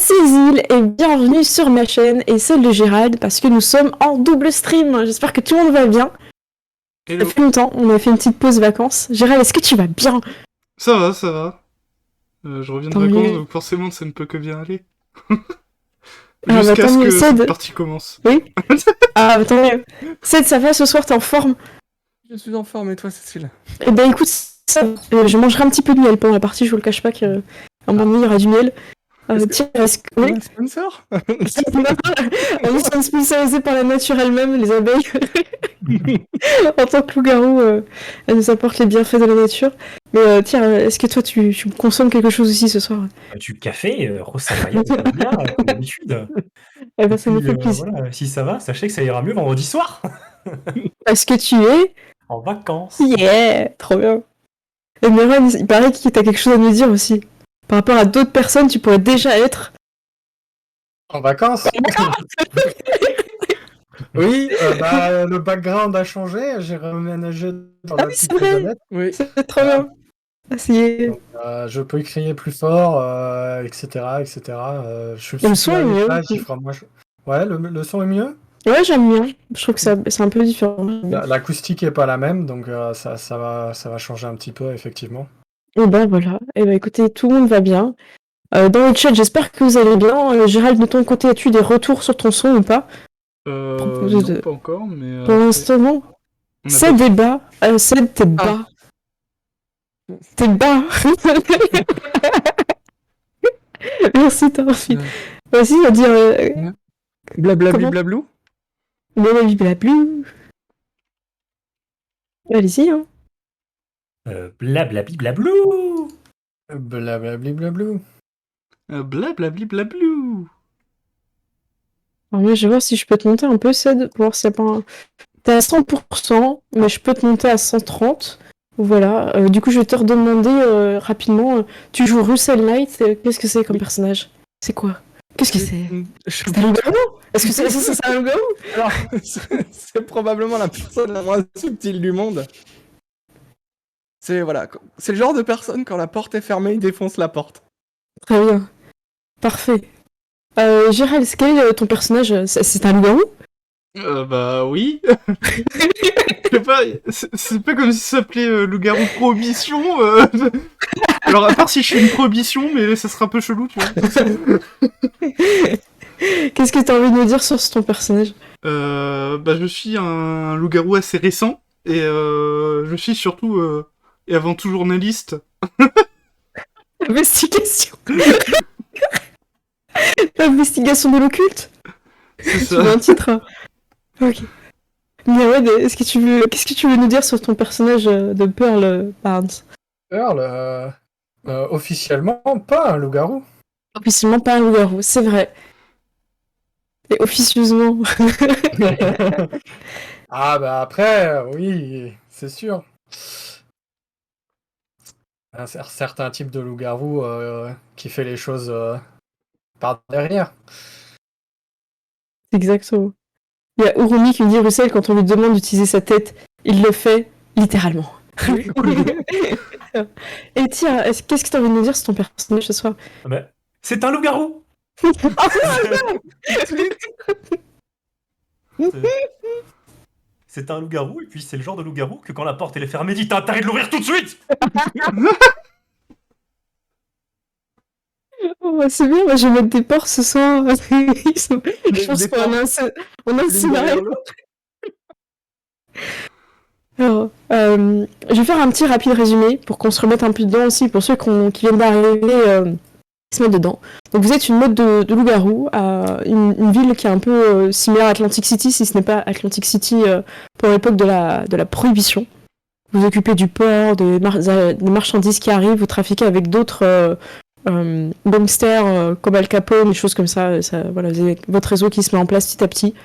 Cécile et bienvenue sur ma chaîne et celle de Gérald parce que nous sommes en double stream. J'espère que tout le monde va bien. Hello. Ça fait longtemps, on a fait une petite pause vacances. Gérald, est-ce que tu vas bien? Ça va, ça va. Je reviens de Tant vacances, mieux. donc forcément ça ne peut que bien aller. Ah bah Jusqu'à tant ce mieux, que cette Ced. partie commence. Oui. Ah bah tant mieux. Ced, ça va ce soir, t'es en forme? Je suis en forme, et toi, Cécile? Eh ben écoute, ça va. Je mangerai un petit peu de miel pendant la partie, je vous le cache pas qu'à un moment donné il y aura du miel. Tiens, est-ce que... Oui. Un sponsor? Nous sommes sponsorisés par la nature elle-même, les abeilles. En tant que loup-garou, elle nous apporte les bienfaits de la nature. Mais tiens, est-ce que toi tu consommes quelque chose aussi ce soir? Du café, Rosa Maria, ça va bien, comme d'habitude. Eh ben, Et ça me puis, fait plaisir. voilà, si ça va, sachez que ça ira mieux vendredi soir, Est-ce que tu es? en vacances. Yeah! Trop bien. Et Meron, il paraît que t'as quelque chose à nous dire aussi. Par rapport à d'autres personnes, tu pourrais déjà être... En vacances? Oui, le background a changé, j'ai reménagé dans Ah la oui, petite c'est vrai. maisonnette. Oui. C'est trop bien. Ah, c'est... Donc, je peux crier plus fort, etc., etc. Je Le suis son plus à est mieux. l'étage, il fera moins Ouais, le son est mieux. Ouais, j'aime bien. Je trouve que c'est un peu différent. L'acoustique est pas la même, donc ça va changer un petit peu, effectivement. Et ben voilà. Et ben écoutez, tout le monde va bien. Dans le chat, j'espère que vous allez bien. Gérald, de ton côté, as-tu des retours sur ton son ou pas? Non, pas encore, mais... Pour l'instant, non. on a C'est pas- des bas. C'est t'es bas. T'es bas. Merci, Torfil. Vas-y, on va dire... Blablabli Comment blablou? Blablabli. Allez-y, hein. Blablabli blablou. Blablabli blablou. Blablabli blablou. Alors moi, je vais voir si je peux te monter un peu, Ced, pour voir s'il n'y a pas un... T'es à 100%, mais je peux te monter à 130. Voilà. Du coup, je vais te redemander rapidement. Tu joues Russell Knight. Qu'est-ce que c'est comme personnage? C'est quoi? Qu'est-ce que c'est? C'est un loup-garou? Est-ce que c'est un loup-garou? Alors, c'est probablement la personne la moins subtile du monde. C'est voilà, c'est le genre de personne, quand la porte est fermée, il défonce la porte. Très bien. Parfait. Gérald, quel est ton personnage? C'est un loup-garou? Bah oui. Je sais pas, c'est pas comme si ça s'appelait loup-garou prohibition. Alors à part si je fais une prohibition, mais ça sera un peu chelou, tu vois. Qu'est-ce que t'as envie de nous dire sur ton personnage? Bah je suis un loup-garou assez récent, et je suis surtout, et avant tout journaliste. Investigation. Investigation de l'occulte? C'est Tu veux ça. un titre? Ok. Mais ouais, qu'est-ce que tu veux nous dire sur ton personnage de Pearl Barnes? Earl, officiellement, pas un loup-garou. Officiellement pas un loup-garou, c'est vrai. Et officieusement. Ah bah après, oui, c'est sûr. Un certain type de loup-garou qui fait les choses par derrière. Exactement. Il y a Urumi qui me dit Russell, quand on lui demande d'utiliser sa tête, il le fait littéralement. Et tiens, qu'est-ce que tu as envie de nous dire sur ton personnage ce soir? Ah bah, c'est un loup-garou. C'est un loup-garou, et puis c'est le genre de loup-garou que quand la porte elle est fermée, dit t'as intérêt de l'ouvrir tout de suite. Oh, bah, c'est bien, moi, je vais mettre des porcs ce soir. Je pense qu'on a un scénario. Alors, je vais faire un petit rapide résumé pour qu'on se remette un peu dedans aussi, pour ceux qui viennent d'arriver, qui se mettent dedans. Donc vous êtes une mode de loup-garou à une ville qui est un peu similaire à Atlantic City, si ce n'est pas Atlantic City pour l'époque de la prohibition. Vous occupez du port, des marchandises qui arrivent, vous trafiquez avec d'autres gangsters comme Al Capone, des choses comme ça. Voilà, vous avez votre réseau qui se met en place petit à petit.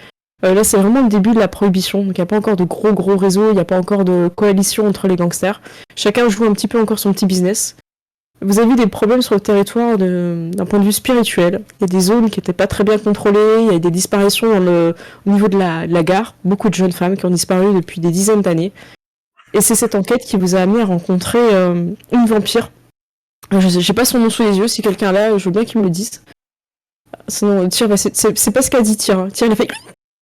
Là, c'est vraiment le début de la prohibition, donc il n'y a pas encore de gros réseaux, il n'y a pas encore de coalition entre les gangsters. Chacun joue un petit peu encore son petit business. Vous avez des problèmes sur le territoire d'un point de vue spirituel. Il y a des zones qui n'étaient pas très bien contrôlées, il y a des disparitions au niveau de la gare, beaucoup de jeunes femmes qui ont disparu depuis des dizaines d'années. Et c'est cette enquête qui vous a amené à rencontrer une vampire. Je sais pas son nom sous les yeux, si quelqu'un là, je veux bien qu'il me le dise. Sinon, Tyr, bah, c'est pas ce qu'a dit Tyr. Tyr, il a fait...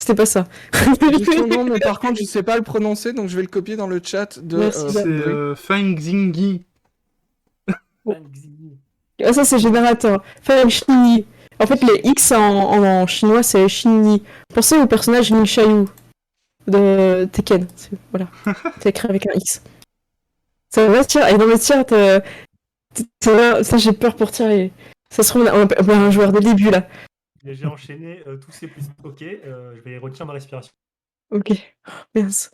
C'était pas ça. J'ai son nom, mais par contre, je sais pas le prononcer, donc je vais le copier dans le chat de Merci. C'est Bri. Fang Xingyi. Ah, ça, c'est générateur. Feng Shinyi. En fait, les X en chinois, c'est Shinyi. Pensez au personnage Ling Xiaoyu de Tekken. Voilà. C'est écrit avec un X. Ça va, Tyr. Et dans le Tyr, ça, j'ai peur pour Tyr. Ça se trouve, on a un joueur dès le début, là. Et j'ai enchaîné tous ces plus. Ok, je vais retirer ma respiration. Ok. Mince.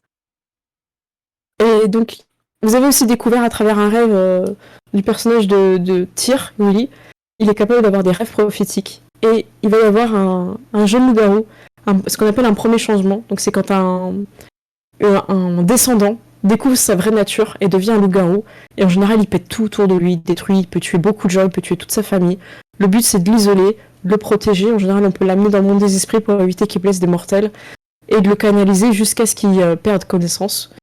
Et donc, vous avez aussi découvert à travers un rêve du personnage de Tyr, Willy, il est capable d'avoir des rêves prophétiques. Et il va y avoir un jeune loup-garou, ce qu'on appelle un premier changement. Donc c'est quand un descendant découvre sa vraie nature et devient un loup-garou. Et en général, il pète tout autour de lui, il détruit, il peut tuer beaucoup de gens, il peut tuer toute sa famille. Le but, c'est de l'isoler, de le protéger. En général, on peut l'amener dans le monde des esprits pour éviter qu'il blesse des mortels. Et de le canaliser jusqu'à ce qu'il perde connaissance.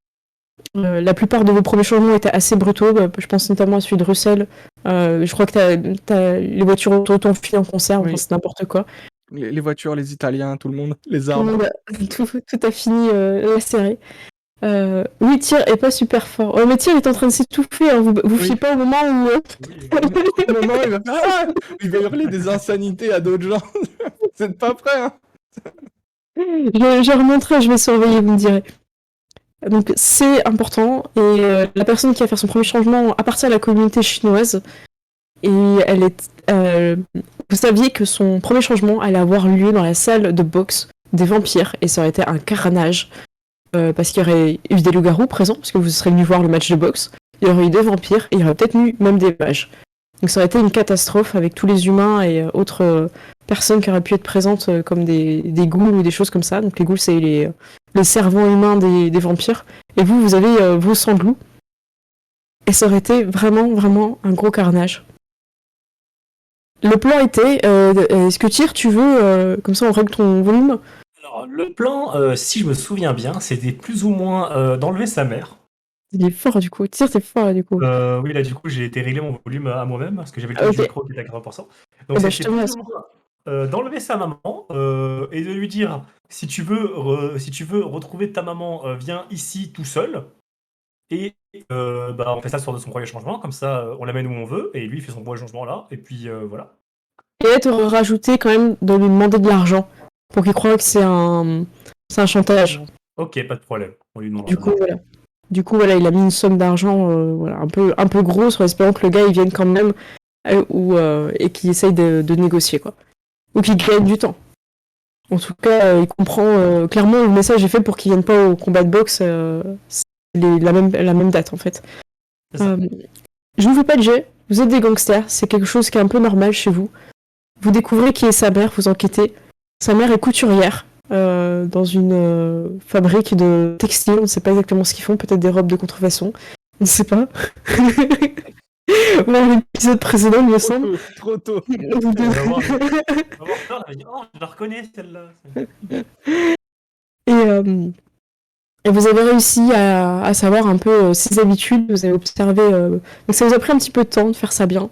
La plupart de vos premiers changements étaient assez brutaux. Je pense notamment à celui de Russell. Je crois que t'as les voitures autour de ton fil en conserve, Oui. enfin, c'est n'importe quoi. Les voitures, les Italiens, tout le monde, les Tout le arbres. monde tout a fini la série. Oui, Tyr est pas super fort. Oh, mais Tyr est en train de s'étouffer. Hein. Vous fiez pas au moment où. Au moment où il va faire il va hurler des insanités à d'autres gens. Vous êtes pas prêts, hein? Je remonterai, je vais surveiller, vous me direz. Donc c'est important. Et la personne qui va faire son premier changement appartient à la communauté chinoise. Et elle est. Vous saviez que son premier changement allait avoir lieu dans la salle de boxe des vampires. Et ça aurait été un carnage. Parce qu'il y aurait eu des loups-garous présents, parce que vous serez venus voir le match de boxe. Il y aurait eu des vampires, et il y aurait peut-être eu même des mages. Donc ça aurait été une catastrophe avec tous les humains et autres personnes qui auraient pu être présentes comme des ghouls ou des choses comme ça. Donc les ghouls, c'est les servants humains des vampires. Et vous avez vos sangs de loup. Et ça aurait été vraiment, vraiment un gros carnage. Le plan était, est-ce que Tyr, tu veux, comme ça on règle ton volume? Alors, le plan, si je me souviens bien, c'était plus ou moins d'enlever sa mère. Il est fort du coup. Tyr, t'es fort du coup. Oui, là, du coup, j'ai été régler mon volume à moi-même parce que j'avais le truc du Ok. micro qui était à 80%. Donc, Eh ben, je c'était te plus laisse. ou moins d'enlever sa maman et de lui dire si tu veux retrouver ta maman, viens ici tout seul. Et on fait ça sur de son premier changement, comme ça, on l'amène où on veut et lui il fait son premier changement là. Et puis voilà. Et être rajouté quand même de lui demander de l'argent pour qu'il croie que c'est un chantage. Ok, pas de problème. On lui demande. Du coup, voilà, il a mis une somme d'argent voilà, un peu grosse en espérant que le gars il vienne quand même et qu'il essaye de négocier quoi. Ou qu'il gagne du temps. En tout cas, il comprend clairement le message est fait pour qu'il vienne pas au combat de boxe. C'est la même date en fait. C'est ça. Je vous fais pas de jet. Vous êtes des gangsters. C'est quelque chose qui est un peu normal chez vous. Vous découvrez qui est sa mère, vous enquêtez. Sa mère est couturière dans une fabrique de textiles. On ne sait pas exactement ce qu'ils font, peut-être des robes de contrefaçon. On ne sait pas. Dans l'épisode précédent, il me semble. Trop tôt. On va avoir peur, elle va dire, oh, je la reconnais celle-là. Et vous avez réussi à savoir un peu ses habitudes. Vous avez observé. Donc ça vous a pris un petit peu de temps de faire ça bien.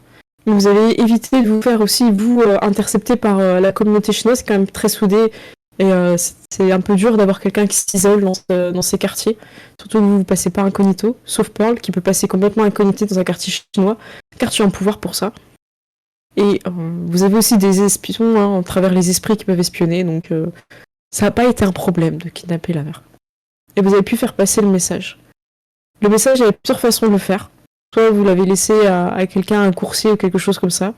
Mais vous avez évité de vous faire aussi, vous, intercepter par la communauté chinoise, qui est quand même très soudée. Et c'est un peu dur d'avoir quelqu'un qui s'isole dans ces quartiers. Surtout que vous passez pas incognito, sauf Pearl, qui peut passer complètement incognito dans un quartier chinois. Quartier en pouvoir pour ça. Et vous avez aussi des espions à travers les esprits qui peuvent espionner. Donc ça n'a pas été un problème de kidnapper la mère. Et vous avez pu faire passer le message. Le message, il y avait plusieurs façons de le faire. Soit vous l'avez laissé à quelqu'un, un coursier ou quelque chose comme ça.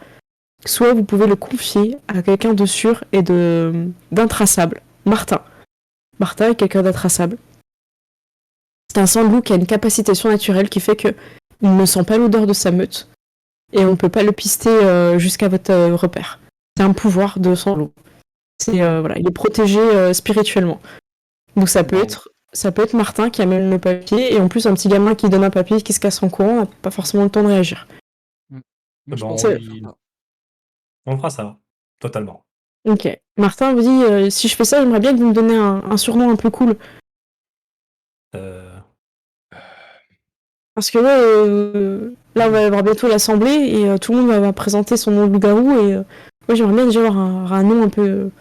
Soit vous pouvez le confier à quelqu'un de sûr et d'intraçable. Martin. Martin est quelqu'un d'intraçable. C'est un sang de loup qui a une capacité surnaturelle qui fait qu'il ne sent pas l'odeur de sa meute. Et on ne peut pas le pister jusqu'à votre repère. C'est un pouvoir de sang de loup. Voilà, il est protégé spirituellement. Donc ça peut être Martin qui amène le papier, et en plus un petit gamin qui donne un papier qui se casse en courant n'a pas forcément le temps de réagir. Moi, je Bon, pense c'est- on fera ça, totalement. Ok. Martin vous dit, si je fais ça, j'aimerais bien que vous me donniez un surnom un peu cool. Parce que là, on va avoir bientôt l'assemblée, et tout le monde va présenter son nom de loup-garou, et Moi, j'aimerais bien déjà avoir un nom un peu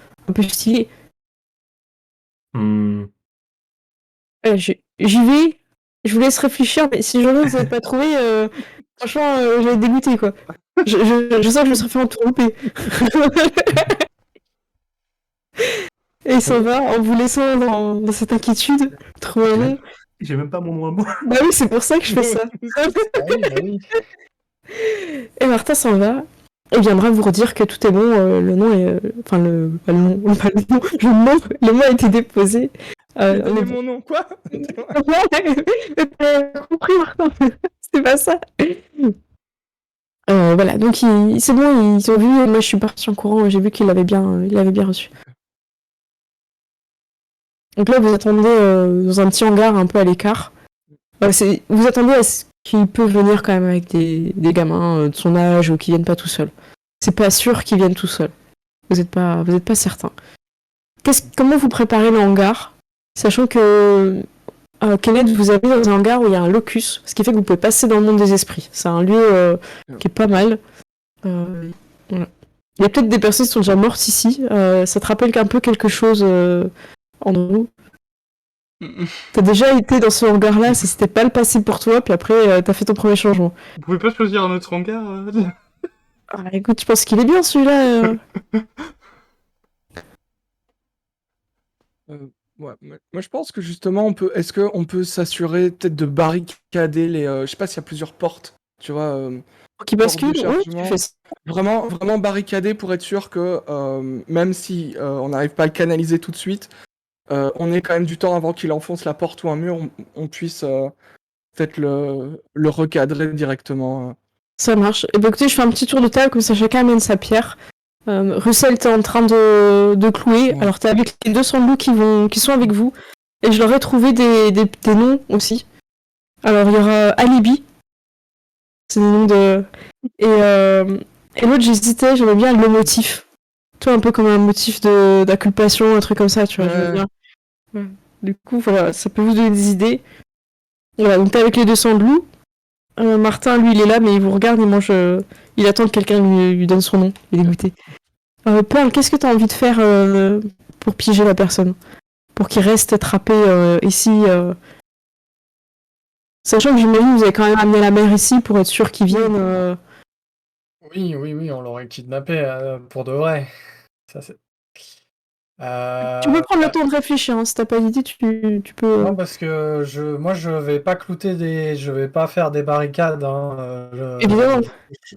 stylé. Hmm. J'y vais, je vous laisse réfléchir, mais si jamais vous n'avez pas trouvé, franchement, je vais être dégoûtée, quoi. Je sens que je me serais fait entourlouper. Et il s'en va en vous laissant dans cette inquiétude, trouver un nom. J'ai même pas mon nom à moi. Bah oui, c'est pour ça que je fais ça. Ah oui, bah oui. Et Martin s'en va et viendra vous redire que tout est bon, le nom est... Enfin, pas le nom, pas le nom, le mot a été déposé. J'ai On donné est mon nom, quoi? T'as compris, Martin. C'est pas ça. Voilà, donc c'est bon, ils ont vu, moi je suis partie en courant, j'ai vu il l'avait bien reçu. Donc là, vous attendez dans un petit hangar un peu à l'écart. Vous attendez à ce qu'il peut venir quand même avec des gamins de son âge ou qui viennent pas tout seuls. C'est pas sûr qu'ils viennent tout seuls. Vous êtes pas certain. Comment vous préparez le hangar, sachant que Kenneth, vous avez dans un hangar où il y a un locus, ce qui fait que vous pouvez passer dans le monde des esprits. C'est un lieu qui est pas mal. Voilà. Il y a peut-être des personnes qui sont déjà mortes ici. Ça te rappelle un peu quelque chose, Andrew? T'as déjà été dans ce hangar-là, ça s'était pas le passé pour toi, puis après t'as fait ton premier changement. Vous pouvez pas choisir un autre hangar Ah, écoute, je pense qu'il est bien celui-là. Ouais, moi je pense que justement est-ce qu'on peut s'assurer peut-être de barricader les, je sais pas s'il y a plusieurs portes, tu vois, Pour qu'il portes de bascule, ouais, tu chargement, fais ça. vraiment barricader pour être sûr que même si on n'arrive pas à le canaliser tout de suite, on ait quand même du temps avant qu'il enfonce la porte ou un mur, on puisse peut-être le recadrer directement. Ça marche. Et bien écoutez, je fais un petit tour de table, comme ça chacun amène sa pierre. Russell, t'es en train de clouer. Ouais. Alors t'es avec les 200 loups qui sont avec vous. Et je leur ai trouvé des noms aussi. Alors il y aura Alibi. C'est le nom de... Et l'autre, j'hésitais, j'aimais bien le motif. Toi, un peu comme un motif d'inculpation, un truc comme ça, tu vois, j'aime Ouais. bien. Ouais. Du coup, voilà, ça peut vous donner des idées. Voilà, donc t'es avec les 200 loups. Martin, lui, il est là, mais il vous regarde, il mange... il attend que quelqu'un lui donne son nom. Il est dégoûté. Paul, qu'est-ce que t'as envie de faire pour piéger la personne? Pour qu'il reste attrapé ici Sachant que j'imagine que vous avez quand même amené la mère ici pour être sûr qu'il vienne... Oui, on l'aurait kidnappé pour de vrai. Ça, c'est... Tu peux prendre le Bah, temps de réfléchir, hein. Si t'as pas d'idée, tu peux... non, parce que moi, je vais pas je vais pas faire des barricades. Hein, Évidemment.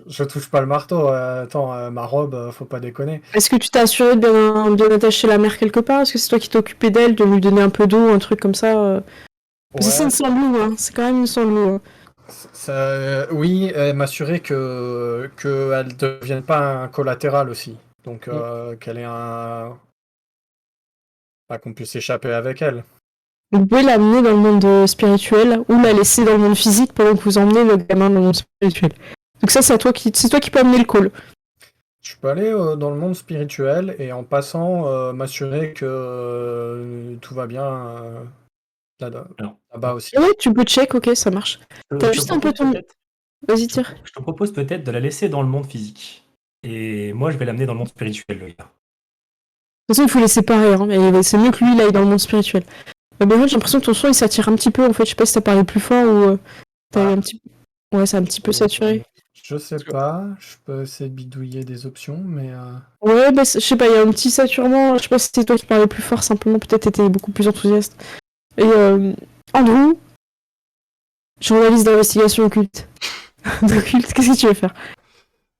je touche pas le marteau. Attends, ma robe, faut pas déconner. Est-ce que tu t'es assuré de bien attacher la mère quelque part? Est-ce que c'est toi qui t'es occupé d'elle, de lui donner un peu d'eau, un truc comme ça Parce que c'est une Ouais, sanglou, hein. C'est quand même une sanglou. Hein. oui, m'assurer que elle devienne pas un collatéral aussi. Donc, qu'elle ait bah, qu'on puisse échapper avec elle. Vous pouvez l'amener dans le monde spirituel ou la laisser dans le monde physique pendant que vous emmenez le gamin dans le monde spirituel. Donc ça, c'est toi qui peux amener le call. Je peux aller dans le monde spirituel et en passant m'assurer que tout va bien Alors, là-bas aussi. Ouais, tu peux check, ok, ça marche. T'as juste un peu ton... Vas-y, tire. Je te propose peut-être de la laisser dans le monde physique. Et moi, je vais l'amener dans le monde spirituel, le gars. De toute façon, il faut les séparer, hein, mais c'est mieux que lui, il aille dans le monde spirituel. Mais moi, j'ai l'impression que ton son, il s'attire un petit peu, en fait. Je sais pas si t'as parlé plus fort ou... t'as eu un petit... Ouais, c'est un petit peu saturé. Je sais pas, je peux essayer de bidouiller des options, mais Ouais, bah, je sais pas, il y a un petit saturement. Je sais pas si c'était toi qui parlais plus fort, simplement, peut-être t'étais beaucoup plus enthousiaste. Et Andrew, journaliste d'investigation occulte. D'occulte, qu'est-ce que tu veux faire?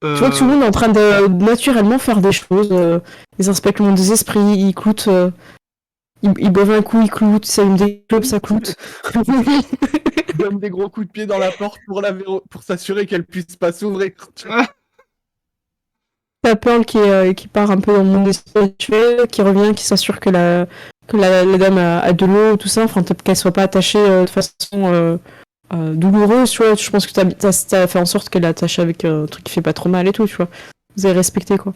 Tu vois que tout le monde est en train de naturellement faire des choses. Ils inspectent le monde des esprits, ils cloutent. Ils boivent un coup, ils cloutent. Ça allume des clubs, ça cloute. Il donne des gros coups de pied dans la porte pour s'assurer qu'elle puisse pas s'ouvrir. T'as Pearl qui part un peu dans le monde spirituel, qui revient, qui s'assure que la dame a de l'eau, tout ça, enfin qu'elle soit pas attachée de façon douloureuse, tu vois. Je pense que t'as fait en sorte qu'elle est attachée avec un truc qui fait pas trop mal et tout, tu vois. Vous avez respecté quoi.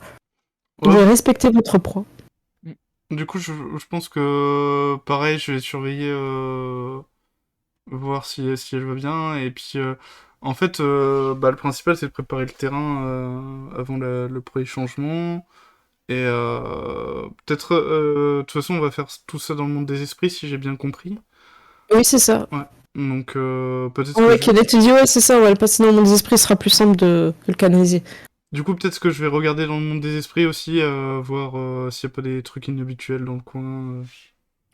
Vous Ouais, avez respecté votre proie. du coup, je pense que pareil, je vais surveiller, voir si elle va bien. Et puis, En fait, le principal, c'est de préparer le terrain avant le premier changement. Et peut-être, de toute façon, on va faire tout ça dans le monde des esprits, si j'ai bien compris. Oui, c'est ça. Ouais. Donc, peut-être Ouais, que Kenneth te dit, ouais, c'est ça, ouais, le passer dans le monde des esprits sera plus simple de le canaliser. du coup, peut-être que je vais regarder dans le monde des esprits aussi, voir s'il n'y a pas des trucs inhabituels dans le coin.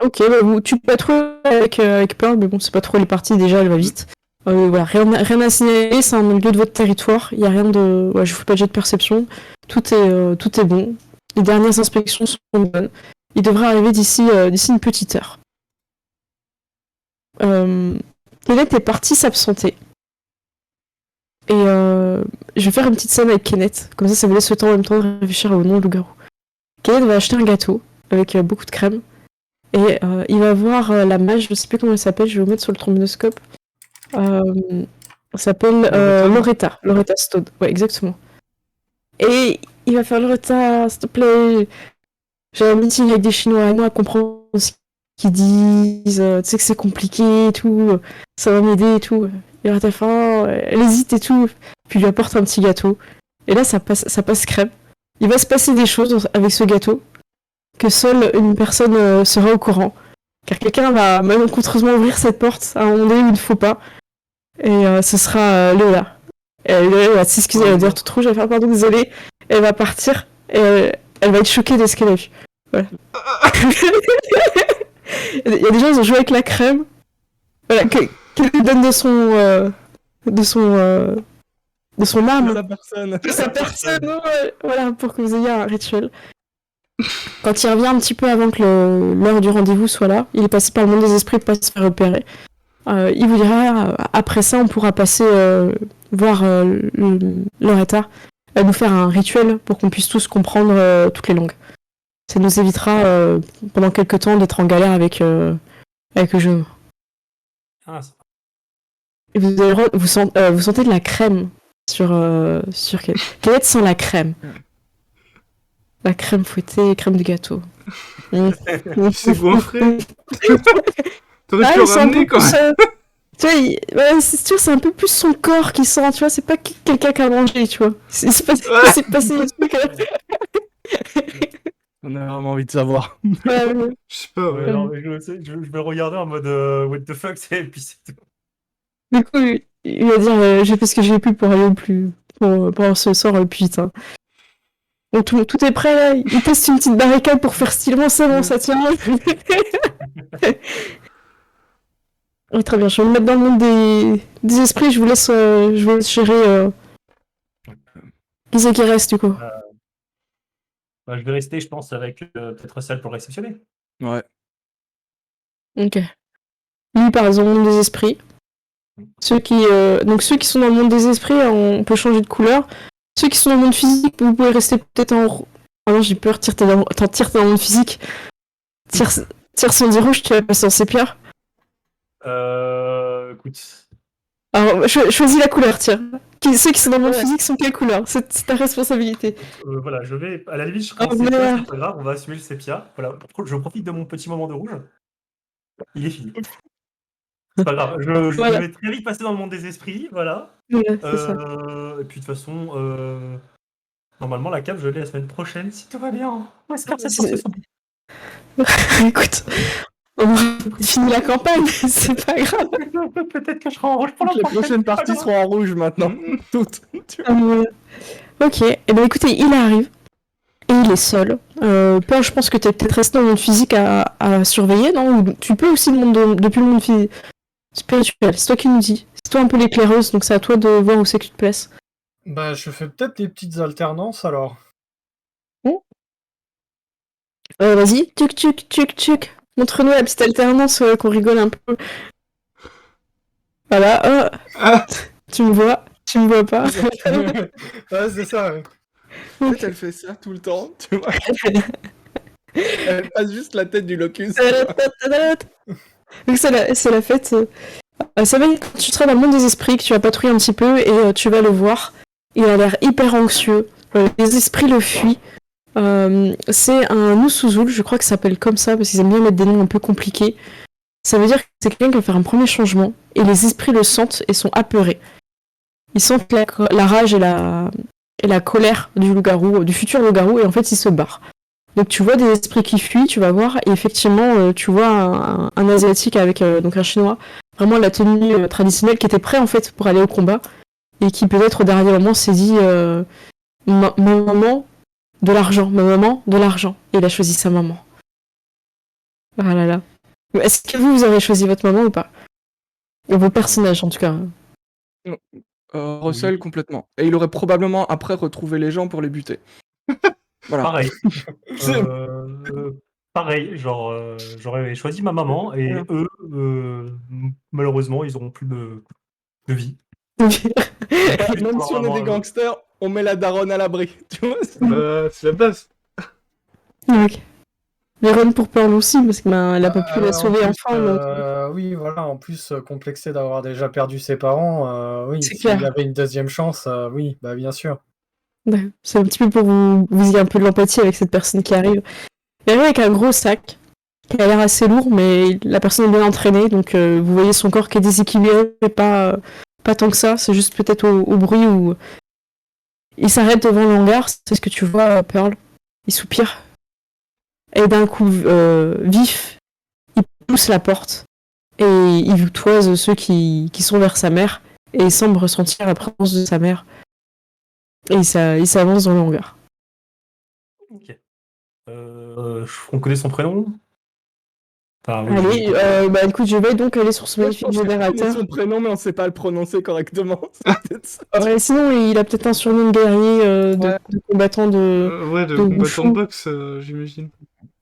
Ok, bah, tu peux trouver avec Pearl, mais bon, c'est pas trop les parties déjà, elle va vite. Voilà, rien à signaler, c'est un milieu de votre territoire, il y a rien de. Ouais, je vous fais pas de jet de perception, tout est bon. Les dernières inspections sont bonnes. Il devrait arriver d'ici une petite heure. Kenneth est parti s'absenter. Et je vais faire une petite scène avec Kenneth, comme ça vous laisse le temps en même temps de réfléchir au nom de loup-garou. Kenneth va acheter un gâteau avec beaucoup de crème. Et il va voir la mage, je sais plus comment elle s'appelle, je vais vous mettre sur le trombonoscope. Elle s'appelle Loretta Stone. Ouais, exactement. Et il va faire Loretta, s'il te plaît. J'ai un meeting avec des Chinois et moi à comprendre ce qu'ils disent. Tu sais que c'est compliqué et tout. Ça va m'aider et tout. Et Loretta fait, oh, elle hésite et tout. Puis il lui apporte un petit gâteau. Et là, ça passe crème. Il va se passer des choses avec ce gâteau que seule une personne sera au courant. Car quelqu'un va malencontreusement ouvrir cette porte à un moment donné où il ne faut pas. Et ce sera Léola. Elle va s'excuser, elle va dire toute rouge, elle va faire pardon, désolée. Elle va partir et elle va être choquée de ce qu'elle a vu. Voilà. Il y a des gens qui ont joué avec la crème. Voilà, qu'elle lui donne de son âme. La personne. De sa personne, ouais. Voilà, pour que vous ayez un rituel. Quand il revient un petit peu avant que l'heure du rendez-vous soit là, il est passé par le monde des esprits pour pas se faire repérer. Il vous dira, après ça, on pourra passer voir Loretta, nous faire un rituel pour qu'on puisse tous comprendre toutes les langues. Ça nous évitera pendant quelques temps d'être en galère avec le jeu. Ah, ça- Et vous sentez de la crème sur Kenneth sent la crème. La crème fouettée, crème de gâteau. C'est goinfré. T'aurais Ah, pu le c'est un ramener peu quand plus, même. tu vois, c'est sûr, c'est un peu plus son corps qui sent, tu vois, c'est pas quelqu'un qui a mangé, tu vois. C'est passé des trucs. On a vraiment envie de savoir. Ouais. Je sais pas, Ouais, ouais. non, mais je vais le regarder en mode what the fuck, et puis c'est tout. Du coup, il va dire j'ai fait ce que j'ai pu pour aller au plus. Pour ce soir le plus vite. Hein. Bon, tout est prêt là, il teste une petite barricade pour faire style. Bon, c'est bon, ça tient. Oui, très bien, je vais me mettre dans le monde des esprits, je vous laisse gérer qui c'est qui reste du coup. Bah, je vais rester, je pense, avec peut-être celle pour le réceptionner. Ouais. Ok. Lui, par exemple, monde des esprits. Ceux qui sont dans le monde des esprits, on peut changer de couleur. Ceux qui sont dans le monde physique, vous pouvez rester peut-être en. Ah non, j'ai peur, t'es dans le monde physique. Tire sans dire rouge, tu vas passer en sépia. Écoute. Alors, choisis la couleur, tiens. Ceux qui sont dans le monde Ouais. physique sont quelle couleur? C'est ta responsabilité. Voilà, je vais. À la limite, je Oh, prends le sépia, merde. c'est pas grave, on va assumer le sépia. Voilà, je profite de mon petit moment de rouge. Il est fini. C'est pas grave, je Voilà. vais très vite passer dans le monde des esprits, voilà. Voilà, c'est ça. Et puis de toute façon, normalement, la cape, je l'ai la semaine prochaine, si tout va bien. On espère que ça se passe bien. Écoute, on aura fini la campagne, c'est pas grave. Peut-être que je serai en rouge pour la Les prochaines pas parties grave. seront en rouge maintenant. Toutes. Ok, et ben écoutez, il arrive. Et il est seul. Peur, je pense que t'es peut-être resté dans le monde physique à surveiller, non? Ou tu peux aussi depuis le monde spirituel. C'est toi qui nous dis. C'est toi un peu l'éclaireuse, donc c'est à toi de voir où c'est que tu te places. Bah, je fais peut-être des petites alternances alors. Vas-y, tuc. Montre-nous la petite alternance, qu'on rigole un peu. Voilà, Ah, tu me vois pas. Ouais, c'est ça. Ouais. En fait, elle fait ça tout le temps, tu vois. Elle passe juste la tête du locus. Donc c'est la fête. Ça va être quand tu seras dans le monde des esprits, que tu vas patrouiller un petit peu et tu vas le voir. Il a l'air hyper anxieux. Les esprits le fuient. C'est un Usuzul, je crois que ça s'appelle comme ça, parce qu'ils aiment bien mettre des noms un peu compliqués. Ça veut dire que c'est quelqu'un qui va faire un premier changement, et les esprits le sentent et sont apeurés. ils sentent la rage et la colère du loup-garou, du futur loup-garou, et en fait, ils se barrent. Donc tu vois des esprits qui fuient, tu vas voir, et effectivement, tu vois un Asiatique avec donc un Chinois, vraiment la tenue traditionnelle, qui était prêt en fait pour aller au combat, et qui peut-être au dernier moment s'est dit ma maman, de l'argent, ma maman, de l'argent. Et il a choisi sa maman. Ah là là. Est-ce que vous aurez choisi votre maman ou pas? Ou vos personnages en tout cas. Russell, complètement. Et il aurait probablement après retrouvé les gens pour les buter. Voilà. Pareil. C'est- Pareil, genre, j'aurais choisi ma maman et Voilà. eux, malheureusement, ils auront plus de vie. Même Histoire si on est vraiment, des gangsters, on met la daronne à l'abri. Tu vois C'est la base. Ok. Mais Ron pour Pearl aussi, parce qu'elle a pas pu la sauver En plus, enfin. Donc... oui, voilà, en plus, complexé d'avoir déjà perdu ses parents, oui, C'est s'il y clair. avait une deuxième chance, oui, bah bien sûr. Ouais. C'est un petit peu pour vous ayez un peu de l'empathie avec cette personne qui arrive. Il arrive avec un gros sac, qui a l'air assez lourd, mais la personne est bien entraînée, donc vous voyez son corps qui est déséquilibré, mais pas tant que ça, c'est juste peut-être au bruit où il s'arrête devant le hangar, c'est ce que tu vois, Pearl. Il soupire. Et d'un coup vif, il pousse la porte et il toise ceux qui sont vers sa mère et il semble ressentir la présence de sa mère. Et il s'avance dans le hangar. Ok. On connaît son prénom? Enfin, oui, Allez, bah écoute, je vais donc aller sur ce Moi, je magnifique pense qu'on connaît générateur. son prénom, mais on sait pas le prononcer correctement. C'est peut-être ça. Ouais, sinon, il a peut-être un surnom de guerrier, Ouais. de combattant Ouais, de de combattant de Wushu. boxe, j'imagine.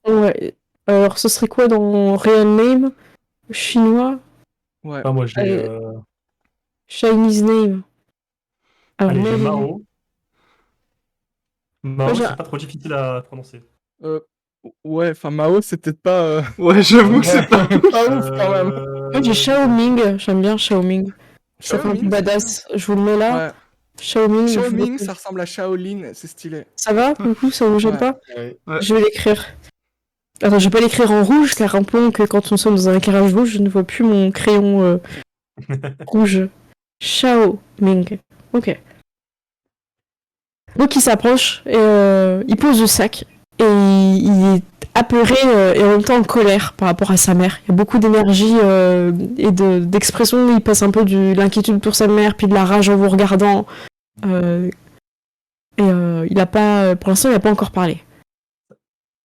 Ouais. Alors, ce serait quoi dans Real Name? Chinois? Ouais. moi j'ai. Allez, Chinese Name. Alors, Allez, j'ai Mary. Mao. Moi, Mao, c'est pas trop difficile à prononcer. Euh, Ouais, enfin Mao, c'est peut-être pas, Ouais, j'avoue que c'est pas... pas ouf quand même. Moi, j'ai Xiao Ming. J'aime bien Xiao Ming. Ça fait un peu Xiaoming, c'est badass. Je vous le mets là. Ouais. Xiao Ming. Xiaoming, ça ressemble à Shaolin, c'est stylé. Ça va, du coup, ça vous gêne Ouais. pas? Ouais. Ouais. Je vais l'écrire. Attends, je vais pas l'écrire en rouge, car rappelons que quand nous sommes dans un éclairage rouge, je ne vois plus mon crayon rouge. Xiao Ming. Ok. Donc il s'approche, et, il pose le sac, et il est apeuré et en même temps en colère par rapport à sa mère. Il y a beaucoup d'énergie et d'expression. Il passe un peu de l'inquiétude pour sa mère, puis de la rage en vous regardant. Il a pas, pour l'instant, il n'a pas encore parlé.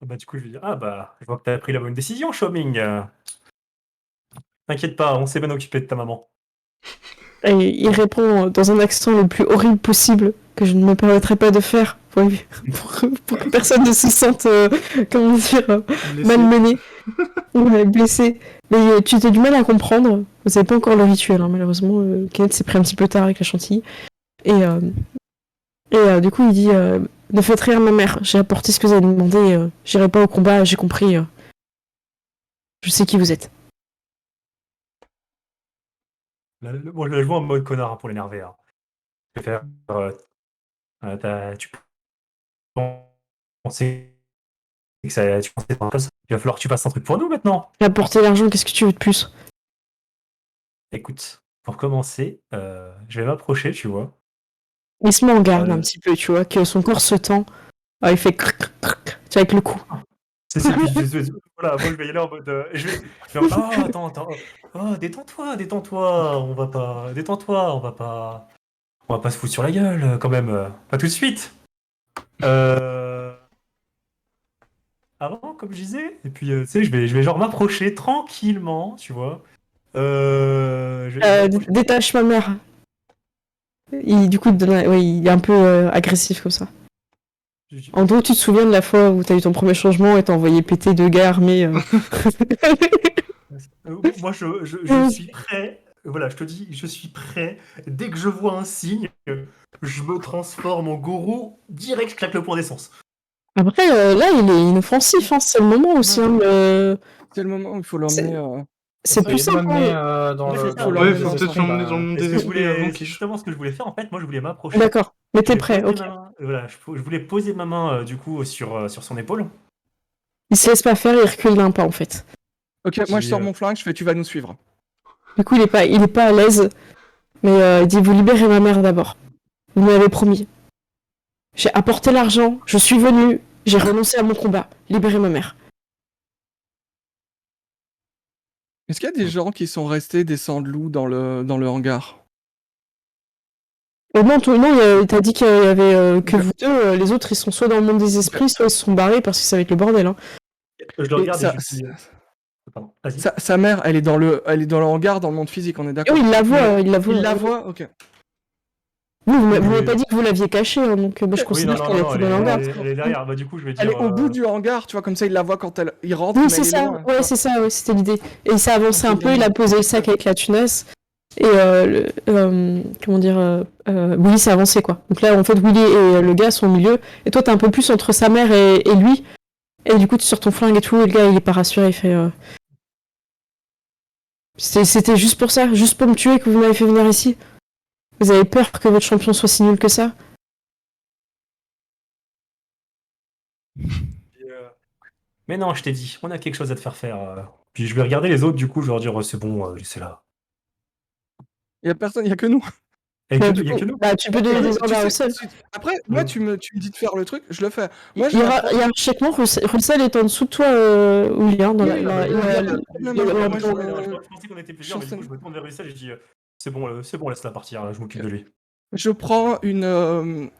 Bah, du coup, je lui dis je vois que t'as pris la bonne décision, Xiaoming. T'inquiète pas, on s'est bien occupé de ta maman. Et il répond dans un accent le plus horrible possible, que je ne me permettrai pas de faire pour que personne ne se sente, comment dire, Blessé. malmené. Ouais, blessé. Mais tu as du mal à comprendre. Vous n'avez pas encore le rituel, hein, malheureusement. Kenneth s'est pris un petit peu tard avec la chantilly. Et du coup, il dit ne faites rire ma mère. J'ai apporté ce que vous avez demandé. J'irai pas au combat, j'ai compris. Je sais qui vous êtes. Moi, je le vois en mode connard pour l'énerver. Hein. Je vais faire. Tu pensais que tu pensais pas comme ça. Il va falloir que tu fasses un truc pour nous maintenant. J'ai apporté l'argent, qu'est-ce que tu veux de plus? Écoute, pour commencer, je vais m'approcher, tu vois. Il se met en garde un petit peu, tu vois, que son corps se tend. Il fait cric, cric, cric, tu vois, avec le cou. Voilà, moi je vais y aller en mode. Attends. Oh, détends-toi. On va pas se foutre sur la gueule, quand même. Pas tout de suite. Avant, comme je disais. Et puis, tu sais, je vais genre m'approcher tranquillement, tu vois. Je vais m'approcher. Détache ma mère. Du coup, il est un peu agressif comme ça. En gros, tu te souviens de la fois où t'as eu ton premier changement et t'as envoyé péter 2 gars armés. Moi, je suis prêt. Voilà, je te dis, je suis prêt. Dès que je vois un signe, je me transforme en gourou. Direct, je claque le point d'essence. Après, là, il est inoffensif, hein, c'est le moment aussi. Hein, C'est le moment où il faut l'emmener. C'est plus simple. L'emmener Hein. dans le. Faut Ouais, l'emmener faut dans peut-être le l'emmener dans le monde des esprits avant C'est qu'il... justement ce que je voulais faire. En fait, moi, je voulais m'approcher. D'accord, mais Je t'es voulais prêt, poser ok. ma main- voilà, je voulais poser ma main, du coup, sur son épaule. Il se laisse pas faire, il recule d'un pas en fait. Ok, moi je J'ai, sors mon flingue, je fais tu vas nous suivre. Du coup, il est pas à l'aise. Mais il dit vous libérez ma mère d'abord. Vous m'avez promis. J'ai apporté l'argent, je suis venu, j'ai renoncé à mon combat. Libérez ma mère. Est-ce qu'il y a des gens qui sont restés des sangs de loup dans le hangar? Non, t'as dit qu'il y avait que vous deux. Les autres, ils sont soit dans le monde des esprits, soit ils se sont barrés parce que ça va être le bordel. Hein. Je le Et regarde et ça- je lui dis... Pardon, vas-y. sa mère, elle est dans le hangar dans le monde physique, on est Et d'accord? oui, il la voit. Il la voit. Il la voit, ok. Vous Oui. m'avez pas dit que vous l'aviez cachée, hein, donc moi je Oui, considère non, qu'elle était dans le hangar. elle est derrière. Bah, du coup, je vais dire... Elle est au bout du hangar, tu vois, comme ça il la voit quand il rentre, Oui, mais c'est elle est ça. loin. Ouais, c'est ça. Ouais, c'était l'idée. Et il s'est avancé Ok, un peu. Il a posé le sac avec la tunasse. Et comment dire, Willy s'est avancé quoi. Donc là, en fait, Willy et le gars sont au milieu. Et toi, t'es un peu plus entre sa mère et lui. Et du coup, tu sors ton flingue et tout. Et le gars, il est pas rassuré. Il fait. C'était juste pour ça, juste pour me tuer que vous m'avez fait venir ici. Vous avez peur que votre champion soit si nul que ça? Mais non, je t'ai dit, on a quelque chose à te faire faire. Puis je vais regarder les autres, du coup, je vais leur dire, c'est bon, laissez-la. Il y a personne, il y a que nous. Il Bah, y du a coup, que nous. bah, tu peux donner des ordres à Tu sais, Russell. après, moi, tu me dis de faire le truc, je le fais. Moi, Il y a un checkement, Russell est en dessous de toi, Willy, hein, dans Oui, la... il y a pas de problème, alors, moi, Je pensais qu'on était plusieurs, mais du coup, je- je me tourne vers Russell et je dis, c'est bon, laisse-la partir, là, je m'occupe de lui. Je prends une.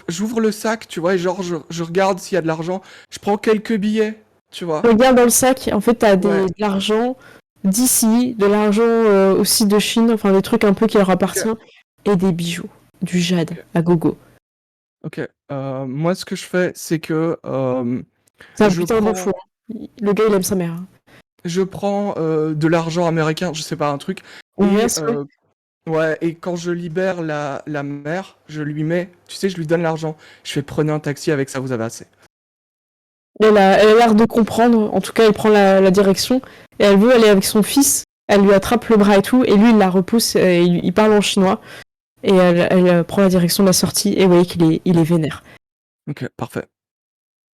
J'ouvre le sac, tu vois, et genre, je regarde s'il y a de l'argent. Je prends quelques billets, tu vois. Regarde dans le sac, en fait, t'as Ouais. de l'argent d'ici, de l'argent aussi de Chine, enfin des trucs un peu qui leur appartient, et des bijoux, du jade Ok. à gogo. Ok. Moi, ce que je fais, c'est que. C'est un Je putain de prends- fou. Hein. Le gars, il aime sa mère. Hein. Je prends de l'argent américain, je sais pas, un truc. Yes, ouais. Ouais, et quand je libère la mère, je lui mets. Tu sais, je lui donne l'argent. Je fais prenez un taxi avec ça, vous avez assez. Elle a l'air de comprendre, en tout cas, elle prend la direction, et elle veut aller avec son fils, elle lui attrape le bras et tout, et lui, il la repousse, et il parle en chinois, et elle prend la direction de la sortie, et vous voyez il est vénère. Ok, parfait.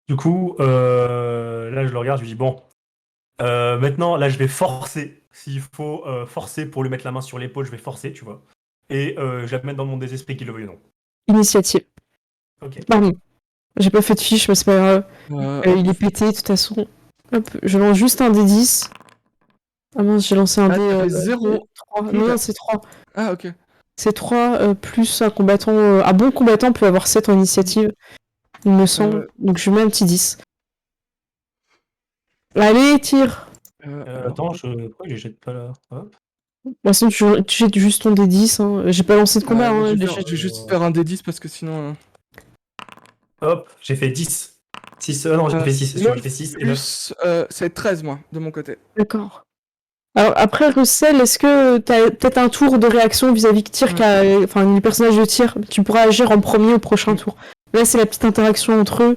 Du coup, là, je le regarde, je lui dis, bon, maintenant, là, je vais forcer. S'il faut forcer pour lui mettre la main sur l'épaule, je vais forcer, tu vois. Et je vais la mettre dans le monde des esprits, qu'il le veuille ou non. Initiative. Ok. Pardon. J'ai pas fait de fiche, mais c'est pas grave. Il est Hop. pété, de toute façon. Hop, je lance juste un D10. Ah mince, j'ai lancé un Ah, D... t'avais 0. 3. Non, c'est 3. Ah, ok. C'est 3 plus un combattant... un bon combattant peut avoir 7 en initiative, il me semble. Donc je mets un petit 10. Allez, tire. Attends, pourquoi je les jette pas là? Hop. Bah, sinon, tu jettes juste ton D10. Hein. J'ai pas lancé de combat. Je Hein. vais juste faire un D10 parce que sinon. Hop, j'ai fait 10. 6, non, j'ai fait 6. J'ai fait 6 et 9. Plus, c'est 13, moi, de mon côté. D'accord. Alors après, Russell, est-ce que t'as peut-être un tour de réaction vis-à-vis de Tyr, enfin du personnage de Tyr? Tu pourras agir en premier au prochain tour. Là, c'est la petite interaction entre eux.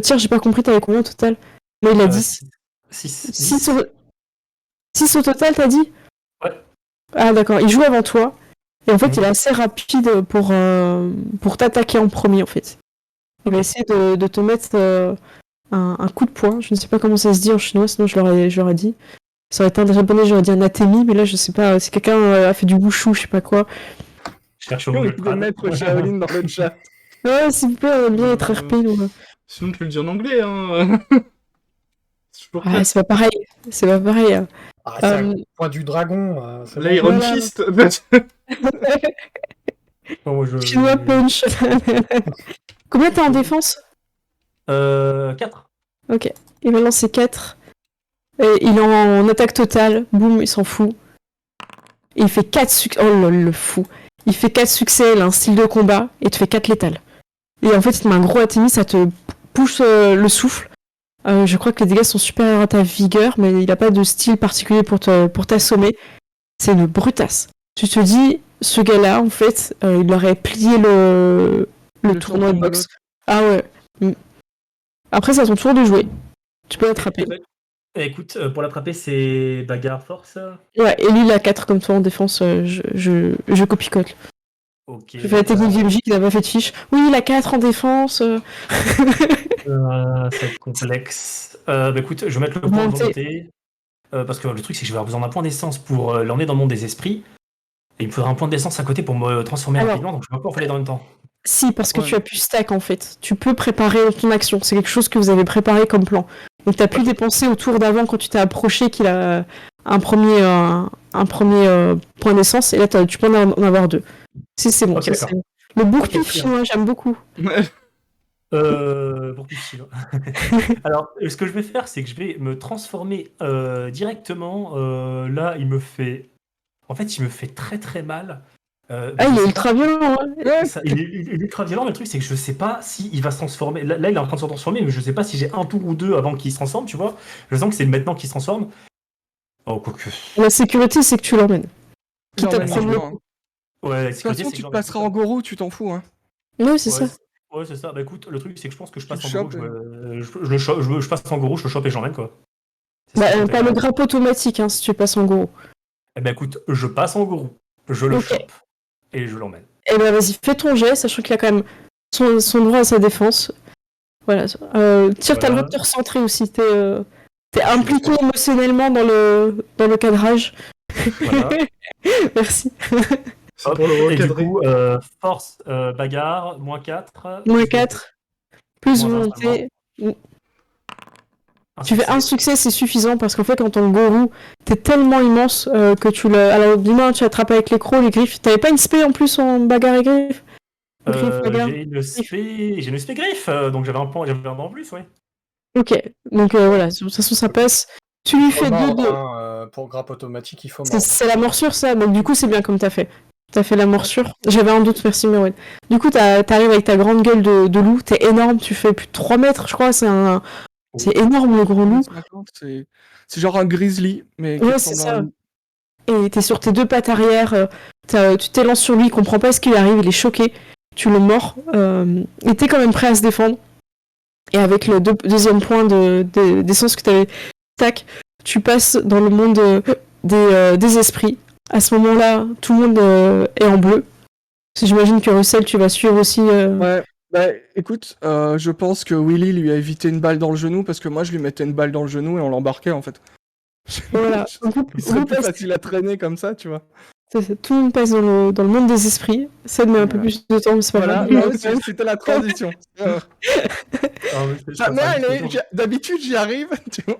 Tyr, j'ai pas compris, t'avais combien au total? Moi, il a 10. 6 au total, t'as dit? Ouais. Ah d'accord, il joue avant toi. Et en fait, il est assez rapide pour t'attaquer en premier, en fait. Il va essayer de te mettre un coup de poing. Je ne sais pas comment ça se dit en chinois, sinon je l'aurais dit. Ça aurait été un japonais, j'aurais dit anatémie, mais là je sais pas, si quelqu'un a fait du wushu, je sais pas quoi. Je cherche au Il Google peut Trad. mettre Shaolin dans le chat. Ouais, s'il vous plaît, on aime bien être RP. Donc... Sinon, tu peux le dire en anglais, hein. C'est toujours Ouais, classe. c'est pas pareil. C'est pas pareil. Hein. Ah, c'est un point du dragon. C'est bon. L'Iron Voilà. Fist. Oh, Chinois punch. Combien t'as en défense? 4. Ok. Il va lancer 4. Et il est en attaque totale. Boum, il s'en fout. Et il fait 4 succès. Oh lol, le fou. Il fait 4 succès, il a un style de combat, et te fait 4 létales. Et en fait, il te met un gros athénie, ça te pousse le souffle. Je crois que les dégâts sont supérieurs à ta vigueur, mais il n'a pas de style particulier pour t'assommer. C'est une brutasse. Tu te dis, ce gars-là, en fait, il aurait plié le tournoi de boxe. Ah ouais. Après, c'est à ton tour de jouer. Tu peux l'attraper. Écoute, pour l'attraper, c'est bagarre force. Ouais, et lui, il a 4 comme toi en défense. Je copie-colle. Ok. Je fais la technique biologique, il n'a pas fait de fiche. Oui, il a 4 en défense. C'est complexe. Bah écoute, je vais mettre le point de volonté. Parce que le truc, c'est que je vais avoir besoin d'un point d'essence pour l'emmener dans le monde des esprits. Et il me faudra un point d'essence à côté pour me transformer Alors- rapidement, donc je vais pas en faire dans le même temps. Si, parce que Ouais. tu as pu stack en fait. Tu peux préparer ton action. C'est quelque chose que vous avez préparé comme plan. Donc t'as pu Ok. dépenser au tour d'avant quand tu t'es approché qu'il a un premier point d'essence. Et là, tu peux en avoir 2. Si, c'est bon. Ok, ça, d'accord. c'est bon. Le bourre-pif Ok, très bien. chinois, j'aime beaucoup. Pour plus style. Alors, ce que je vais faire, c'est que je vais me transformer directement. Là, il me fait très très mal. Ah, Je il est sais ultra pas. violent. Hein. Ouais, Il est ultra violent, mais le truc, c'est que je sais pas s'il va se transformer. Là, il est en train de se transformer, mais je sais pas si j'ai un tour ou deux avant qu'il se transforme, tu vois. Je sens que c'est maintenant qu'il se transforme. Oh, quoique. La sécurité, c'est que tu l'emmènes. Quitte à te l'emmènes prendre le maintenant, coup. Ouais, la De toute sécurité, façon, c'est tu que te j'en ai passeras tout en Gorou, tu t'en fous. Hein. Ouais, c'est ça. ça. Ouais, c'est ça. Bah écoute, le truc, c'est que je pense que je passe Tu en le gros, chopes, je passe en gros, je le chope et j'emmène, quoi. C'est Bah, ça que je t'as vais le faire. grappe automatique hein, si tu passes en gros. Eh ben écoute, je passe en gourou, je le Ok. chope et je l'emmène. Eh ben vas-y, fais ton jet, sachant qu'il a quand même son droit à sa défense. Voilà. Tire, t'as le droit de te recentrer aussi. T'es impliqué d'accord. émotionnellement dans le cadrage. Voilà. Merci. C'est Hop, pour le et du recadrer. coup, force, bagarre, -4. Moins plus 4, plus -1 volonté. seulement. Tu fais un succès. succès, c'est suffisant parce qu'en fait, quand ton gourou, t'es tellement immense que tu le. Alors, dis-moi, tu attrapes avec les crocs, les griffes. T'avais pas une spé en plus en bagarre et griffes Griffes, bagarre. J'ai une spé griffe, donc j'avais un point en plus, oui. Ok, donc voilà, de toute façon, ça passe. Tu lui Il faut fais 2 mordre, de. hein, pour grappe automatique, il faut mordre. C'est la morsure, ça. Donc, du coup, c'est bien comme t'as fait. T'as fait la morsure. J'avais un doute, merci, Merwen. Du coup, t'arrives avec ta grande gueule de loup. T'es énorme. Tu fais plus de 3 mètres, je crois. C'est énorme, le gros loup. 50, c'est genre un grizzly, mais qui Ouais, c'est ressemble à un ça. loup. Et t'es sur tes 2 pattes arrière. Tu t'élances sur lui. Il comprend pas ce qui lui arrive. Il est choqué. Tu le mords. Et t'es quand même prêt à se défendre. Et avec le deuxième point d'essence que t'avais, tac, tu passes dans le monde des esprits. À ce moment-là, tout le monde est en bleu. J'imagine que Russell, tu vas suivre aussi. Ouais, bah écoute, je pense que Willy lui a évité une balle dans le genou parce que moi je lui mettais une balle dans le genou et on l'embarquait en fait. Voilà. Il serait plus facile à traîner comme ça, tu vois. Tout le monde passe dans le monde des esprits. Ça met un peu Voilà. plus de temps, mais c'est pas Voilà, grave. non, c'était la transition. D'habitude j'y arrive, tu vois.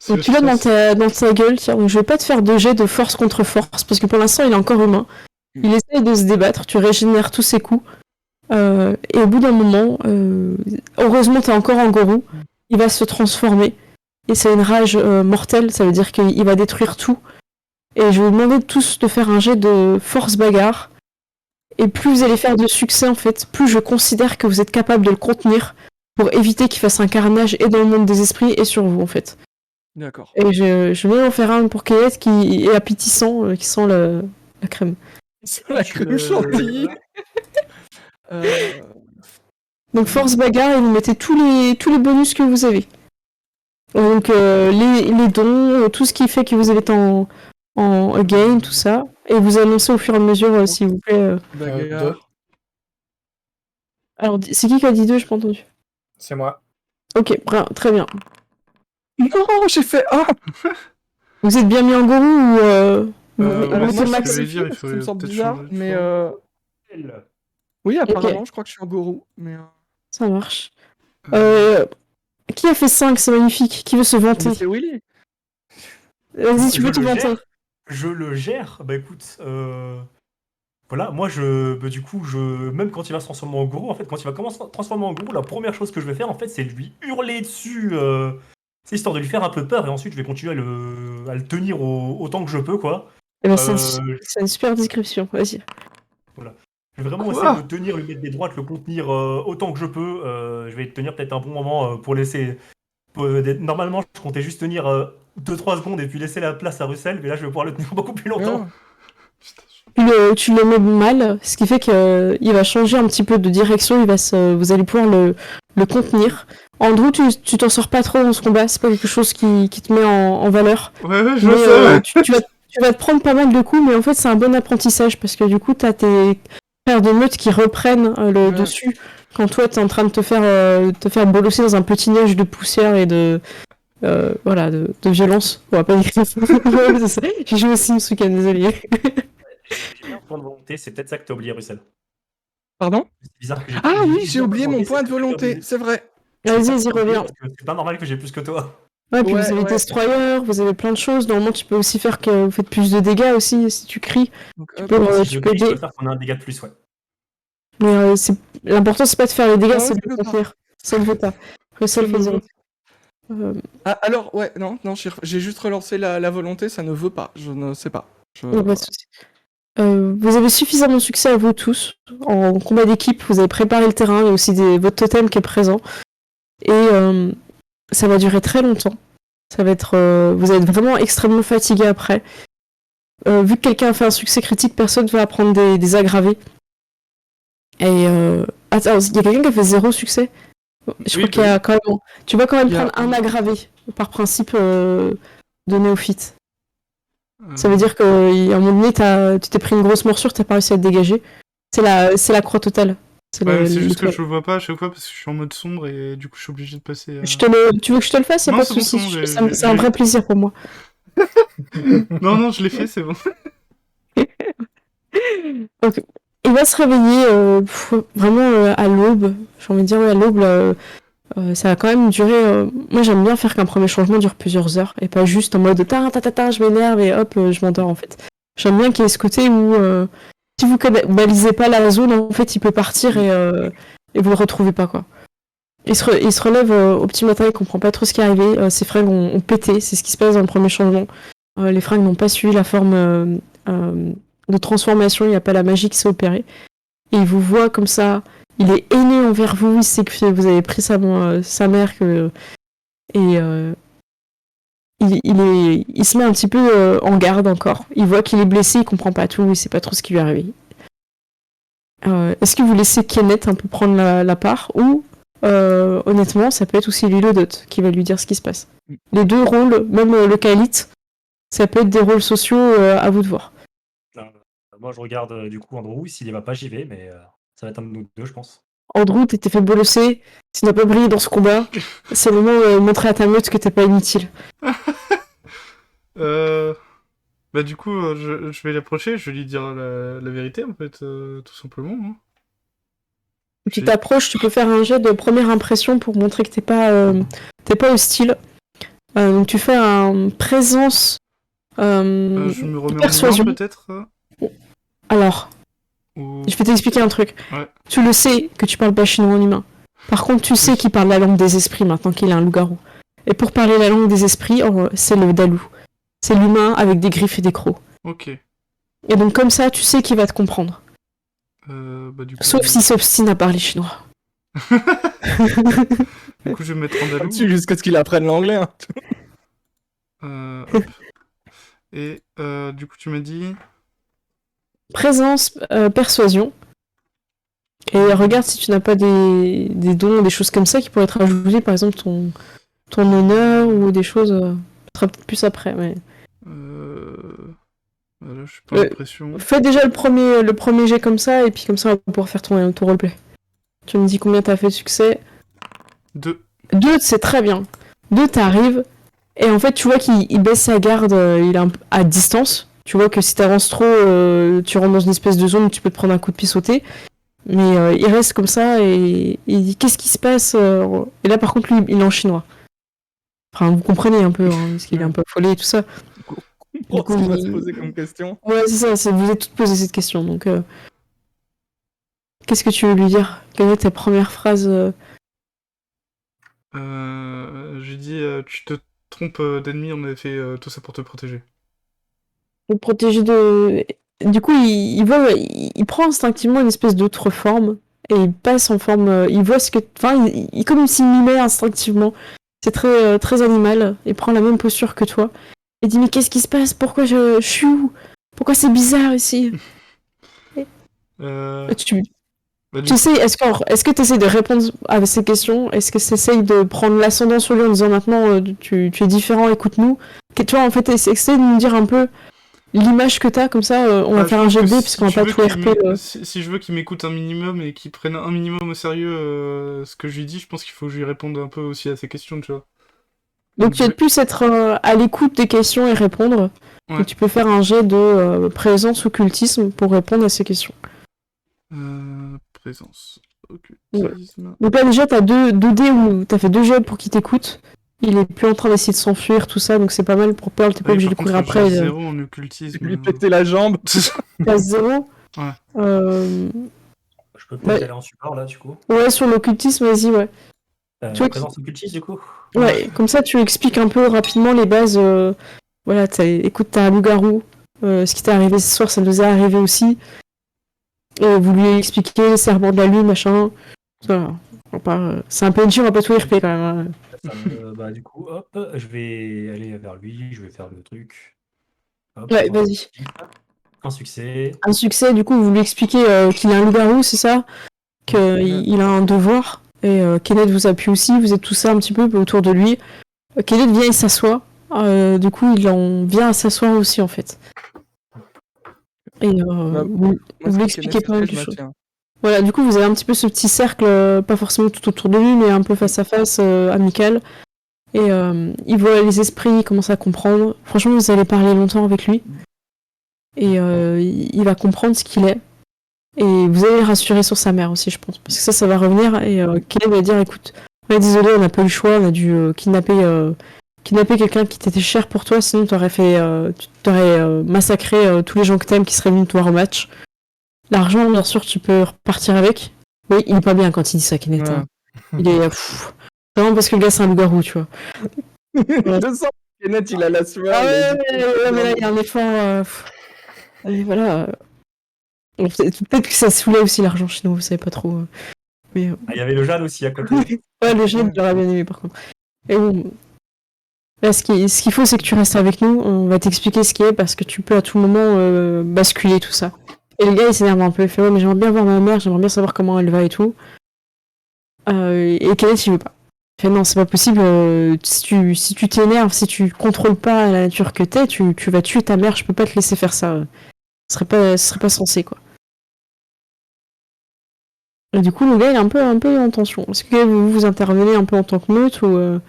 Donc tu l'as dans ta gueule, tiens. Donc, je vais pas te faire de jet de force contre force, parce que pour l'instant il est encore humain. Il essaye de se débattre, tu régénères tous ses coups. Et au bout d'un moment, heureusement t'es encore en gourou, il va se transformer. Et c'est une rage mortelle, ça veut dire qu'il va détruire tout. Et je vais vous demander tous de faire un jet de force bagarre. Et plus vous allez faire de succès en fait, plus je considère que vous êtes capable de le contenir pour éviter qu'il fasse un carnage et dans le monde des esprits et sur vous en fait. D'accord. Et je vais en faire un pour Kayette qui est appétissant, qui sent la crème. La crème chantilly. Donc force bagarre et vous mettez tous les bonus que vous avez. Donc les dons, tout ce qui fait que vous êtes en gain, tout ça. Et vous annoncez au fur et à mesure, s'il vous plaît. Bagarre. Deux. Alors c'est qui a dit 2, j'ai pas entendu. C'est moi. Ok, très bien. Non, j'ai fait 1. Vous êtes bien mis en gourou ou ouais, mettez c'est le ce max que j'allais dire, il ça faudrait me semble peut-être bizarre, changer de mais forme. oui, apparemment, je crois que je suis en gourou, mais Ça marche. Qui a fait 5, c'est magnifique. Qui veut se vanter? mais c'est Willy. Vas-y, tu peux te vanter. Je le gère. Bah écoute, voilà, moi du coup, même quand il va se transformer en gourou, en fait, quand il va commencer à se transformer en gourou, la première chose que je vais faire, en fait, c'est lui hurler dessus, c'est histoire de lui faire un peu peur, et ensuite je vais continuer à le tenir autant que je peux, quoi. Eh ben, c'est une super description, vas-y. Voilà. Je vais vraiment Quoi essayer de le tenir, lui mettre des droites, le contenir autant que je peux. Je vais le tenir peut-être un bon moment pour laisser. Normalement, je comptais juste tenir 2-3 secondes et puis laisser la place à Russell, mais là, je vais pouvoir le tenir beaucoup plus longtemps. Tu le mets mal, ce qui fait qu'il va changer un petit peu de direction, vous allez pouvoir le contenir. Andrew, tu t'en sors pas trop dans ce combat, c'est pas quelque chose qui te met en valeur. Ouais, je Mais, le sais. tu vas te prendre pas mal de coups, mais en fait c'est un bon apprentissage, parce que du coup t'as tes frères de meute qui reprennent le dessus, quand toi t'es en train de te faire bolosser dans un petit nuage de poussière et de violence. On va pas dire ça. J'ai joué au Sims ce week-end, désolé. point de volonté, c'est peut-être ça que t'as oublié, Russell. Pardon? C'est bizarre que j'ai Ah j'ai oui, juste j'ai oublié mon volonté, point de c'est peut-être que t'as volonté, oublié. c'est vrai. Vas-y, C'est vas-y, ça que t'as oublié, reviens. parce que c'est pas normal que j'ai plus que toi. Ouais, puis vous avez Ouais. Destroyer, vous avez plein de choses. Normalement, tu peux aussi faire que vous faites plus de dégâts aussi si tu cries. Donc, Tu hop. peux, Si tu je peux crie, je aider. peux faire qu'on a un dégât de plus, ouais. Mais l'important, c'est pas de faire les dégâts, Non, c'est de je les veux pas. contenir. Ça ne veut pas. Russell Je fait ne 0. Ah, alors, ouais, non, j'ai juste relancé la volonté, ça ne veut pas. Je ne sais pas. Pas de souci. Vous avez suffisamment de succès à vous tous. En combat d'équipe, vous avez préparé le terrain, il y a aussi votre totem qui est présent. Et ça va durer très longtemps. Ça va être, vous êtes vraiment extrêmement fatigué après. Vu que quelqu'un a fait un succès critique, personne ne va prendre des aggravés. Et attends, il y a quelqu'un qui a fait 0 succès. Je crois qu'il y a quand même. Tu vas quand même Il y a- prendre un aggravé par principe de néophyte. Ça veut dire qu'à un moment donné, tu t'es pris une grosse morsure, t'as pas réussi à te dégager. C'est la croix totale. Ouais, mais c'est juste que je le vois pas à chaque fois parce que je suis en mode sombre et du coup je suis obligé de passer. Tu veux que je te le fasse? Y a Non, pas de c'est bon, souci. c'est bon, C'est un vrai plaisir pour moi. Non, je l'ai fait, c'est bon. Donc, il va se réveiller vraiment à l'aube. J'ai envie de dire, ouais, à l'aube, là, ça va quand même durer. Moi, j'aime bien faire qu'un premier changement dure plusieurs heures et pas juste en mode ta, je m'énerve et hop, je m'endors en fait. J'aime bien qu'il y ait ce côté où si vous balisez pas la zone, en fait, il peut partir et vous le retrouvez pas, quoi. Il se relève au petit matin, il comprend pas trop ce qui est arrivé. Ses fringues ont pété, c'est ce qui se passe dans le premier changement. Les fringues n'ont pas suivi la forme de transformation, il n'y a pas la magie qui s'est opérée. Et il vous voit comme ça, il est haineux envers vous, il sait que vous avez pris sa mère, et il se met un petit peu en garde encore. Il voit qu'il est blessé, il comprend pas tout, il sait pas trop ce qui lui est arrivé. Est-ce que vous laissez Kenneth un peu prendre la part, ou honnêtement, ça peut être aussi Lilodot qui va lui dire ce qui se passe. Les deux rôles, même le Khalit, ça peut être des rôles sociaux, à vous de voir. Moi, je regarde du coup Andrew. S'il y va pas, j'y vais, mais ça va être un de nous deux, je pense. Andrew, t'étais fait bolosser, tu n'as pas brillé dans ce combat. C'est le moment de montrer à ta meute que t'es pas inutile. Bah du coup, je vais l'approcher, je vais lui dire la vérité en fait, tout simplement. Hein. Tu t'approches, tu peux faire un jet de première impression pour montrer que t'es pas hostile. Donc tu fais un présence. Je me remets en persuasion. humain peut-être. Alors, Ou... je vais t'expliquer un truc. Ouais. Tu le sais que tu parles pas chinois en humain. Par contre, tu sais qu'il parle la langue des esprits maintenant qu'il est un loup-garou. Et pour parler la langue des esprits, c'est le Dalou. C'est l'humain avec des griffes et des crocs. Ok. Et donc comme ça, tu sais qu'il va te comprendre. Bah, du coup, Sauf s'il s'obstine à parler chinois. Du coup, je vais me mettre en dalou. Jusqu'à ce qu'il apprenne l'anglais. Hein. Hop. Et du coup, tu m'as dit... Présence, persuasion. Et regarde si tu n'as pas des dons, des choses comme ça qui pourraient être ajoutées, par exemple ton honneur ou des choses. Ce sera peut-être plus après, mais. Voilà, je suis pas l'impression. Fais déjà le premier jet comme ça, et puis comme ça on va pouvoir faire ton roleplay. Tu me dis combien t'as fait de succès? 2. 2, c'est très bien. 2, t'arrives, et en fait tu vois qu'il baisse sa garde, il est à distance. Tu vois que si t'avances trop, tu rentres dans une espèce de zone où tu peux te prendre un coup de pied sauté. Mais il reste comme ça et il dit qu'est-ce qui se passe Et là par contre lui il est en chinois. Enfin vous comprenez un peu, hein, parce qu'il est un peu affolé et tout ça. Du coup, il va se poser comme question. Ouais c'est ça, vous avez toutes posé cette question donc qu'est-ce que tu veux lui dire? Quelle est ta première phrase? J'ai dit tu te trompes d'ennemi, on avait fait tout ça pour te protéger. Pour protéger de... Du coup il prend instinctivement une espèce d'autre forme et il passe en forme... il voit ce que... Enfin il comme s'il mimait instinctivement. C'est très, très animal. Il prend la même posture que toi. Il dit mais qu'est-ce qui se passe? Pourquoi je suis où? Pourquoi c'est bizarre ici? Tu sais, est-ce que tu essaies de répondre à ces questions? Est-ce que tu essaies de prendre l'ascendant sur lui en disant maintenant tu es différent, écoute-nous? Tu vois, en fait, essaie de nous dire un peu l'image que t'as, comme ça on va faire un jet de dés, puisqu'on va pas tout RP. Si je veux qu'il m'écoute un minimum et qu'il prenne un minimum au sérieux ce que je lui dis, je pense qu'il faut que je lui réponde un peu aussi à ces questions, tu vois. Donc tu vas plus être à l'écoute des questions et répondre. Ouais. Donc tu peux faire un jet de présence occultisme pour répondre à ces questions. Présence. Occultisme. Donc là déjà t'as deux dés où t'as fait 2 jets pour qu'il t'écoute. Il est plus en train d'essayer de s'enfuir, tout ça, donc c'est pas mal pour Pearl, t'es pas Oui, obligé de par courir contre, après. j'ai 0 en occultisme. Lui péter la jambe. Passe 0. Ouais. Je peux peut-être Ouais. aller en support là, du coup. Ouais, sur l'occultisme, vas-y, ouais. Tu vois Présence occultiste, du coup. Ouais, comme ça tu expliques un peu rapidement les bases. Voilà, écoute, t'as un loup-garou. Ce qui t'est arrivé ce soir, ça nous est arrivé aussi. Vous lui expliquez les serments de la lune, machin. Voilà. C'est un PNJ, on va pas tout RP quand même. Bah, du coup, hop, je vais aller vers lui, je vais faire le truc. Hop, Ouais, voilà. vas-y. Un succès. Un succès, du coup, vous lui expliquez qu'il est un loup-garou, c'est ça? Qu'il a un devoir. Et Kenneth vous appuie aussi, vous êtes tous ça un petit peu autour de lui. Kenneth vient, il s'assoit. Du coup, il en vient à s'asseoir aussi, en fait. Et vous lui expliquez pas mal de choses. Voilà, du coup, vous avez un petit peu ce petit cercle, pas forcément tout autour de lui, mais un peu face à face, amical. Et il voit les esprits, il commence à comprendre. Franchement, vous allez parler longtemps avec lui. Et il va comprendre ce qu'il est. Et vous allez le rassurer sur sa mère aussi, je pense. Parce que ça va revenir. Et Kenneth va dire, écoute, on est désolé, on n'a pas eu le choix, on a dû kidnapper quelqu'un qui t'était cher pour toi, sinon tu t'aurais massacré tous les gens que t'aimes qui seraient venus te voir au match. L'argent, bien sûr, tu peux repartir avec. Oui, il est pas bien quand il dit ça, Kenneth. Ouais. Hein. Il est... vraiment parce que le gars, c'est un loup-garou, tu vois. Je sens que Kenneth, il a la sueur. Ah il a ouais, dit- mais là, il y a un effort... Et voilà. Peut-être que ça saoulait aussi l'argent chez nous, vous savez pas trop. Mais... Ah, il y avait le Jade aussi à côté. ouais, le jeune, j'aurais bien aimé, par contre. Et bon... Là, ce qu'il faut, c'est que tu restes avec nous. On va t'expliquer ce qui est, parce que tu peux à tout moment basculer tout ça. Et le gars, il s'énerve un peu. Il fait, ouais, mais j'aimerais bien voir ma mère, j'aimerais bien savoir comment elle va et tout. Et Kenneth, il veut pas. Il fait, non, c'est pas possible. Si tu t'énerves, si tu contrôles pas la nature que t'es, tu vas tuer ta mère. Je peux pas te laisser faire ça. Ce serait pas censé, quoi. Et du coup, le gars, il est un peu en tension. Est-ce que vous intervenez un peu en tant que meute ou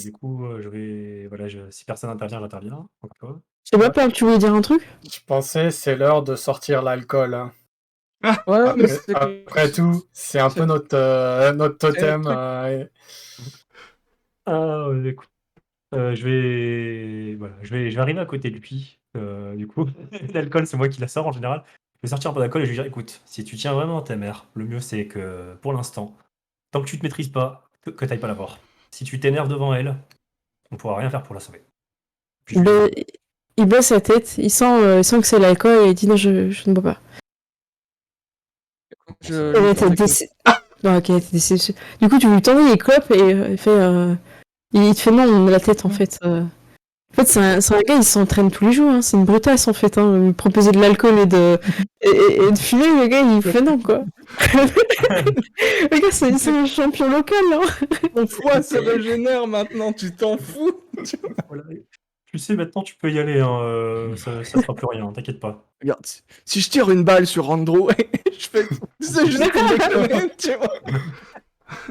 Du coup, je vais. Voilà, si personne n'intervient, j'interviens. Encore. Je sais pas, Paul, tu voulais dire un truc? Je pensais c'est l'heure de sortir l'alcool. Hein. Ouais, mais Après tout, c'est un peu notre totem. Écoute, je vais. Voilà, je vais arriver à côté de lui. Du coup, l'alcool, c'est moi qui la sors en général. Je vais sortir un peu d'alcool et je vais dire écoute, si tu tiens vraiment ta mère, le mieux c'est que pour l'instant, tant que tu te maîtrises pas, que t'ailles pas la voir. Si tu t'énerves devant elle, on pourra rien faire pour la sauver. Puis je lui dis, Il baisse sa tête, il sent que c'est l'alcool et il dit non, je ne bois pas. Elle était non, ok, elle était déçue. Du coup, tu lui tends les clopes et il te fait non, on a la tête en fait. En fait, c'est un gars, il s'entraîne tous les jours, hein. C'est une brutasse en fait. Hein. Lui proposer de l'alcool et de fumer, le gars, il fait non quoi. Le gars, c'est un champion local, hein. Ton foie se régénère maintenant, tu t'en fous. voilà. Tu sais, maintenant tu peux y aller, hein, ça fera plus rien, t'inquiète pas. Regarde, si je tire une balle sur Andrew, je fais. C'est juste une déconner, tu vois.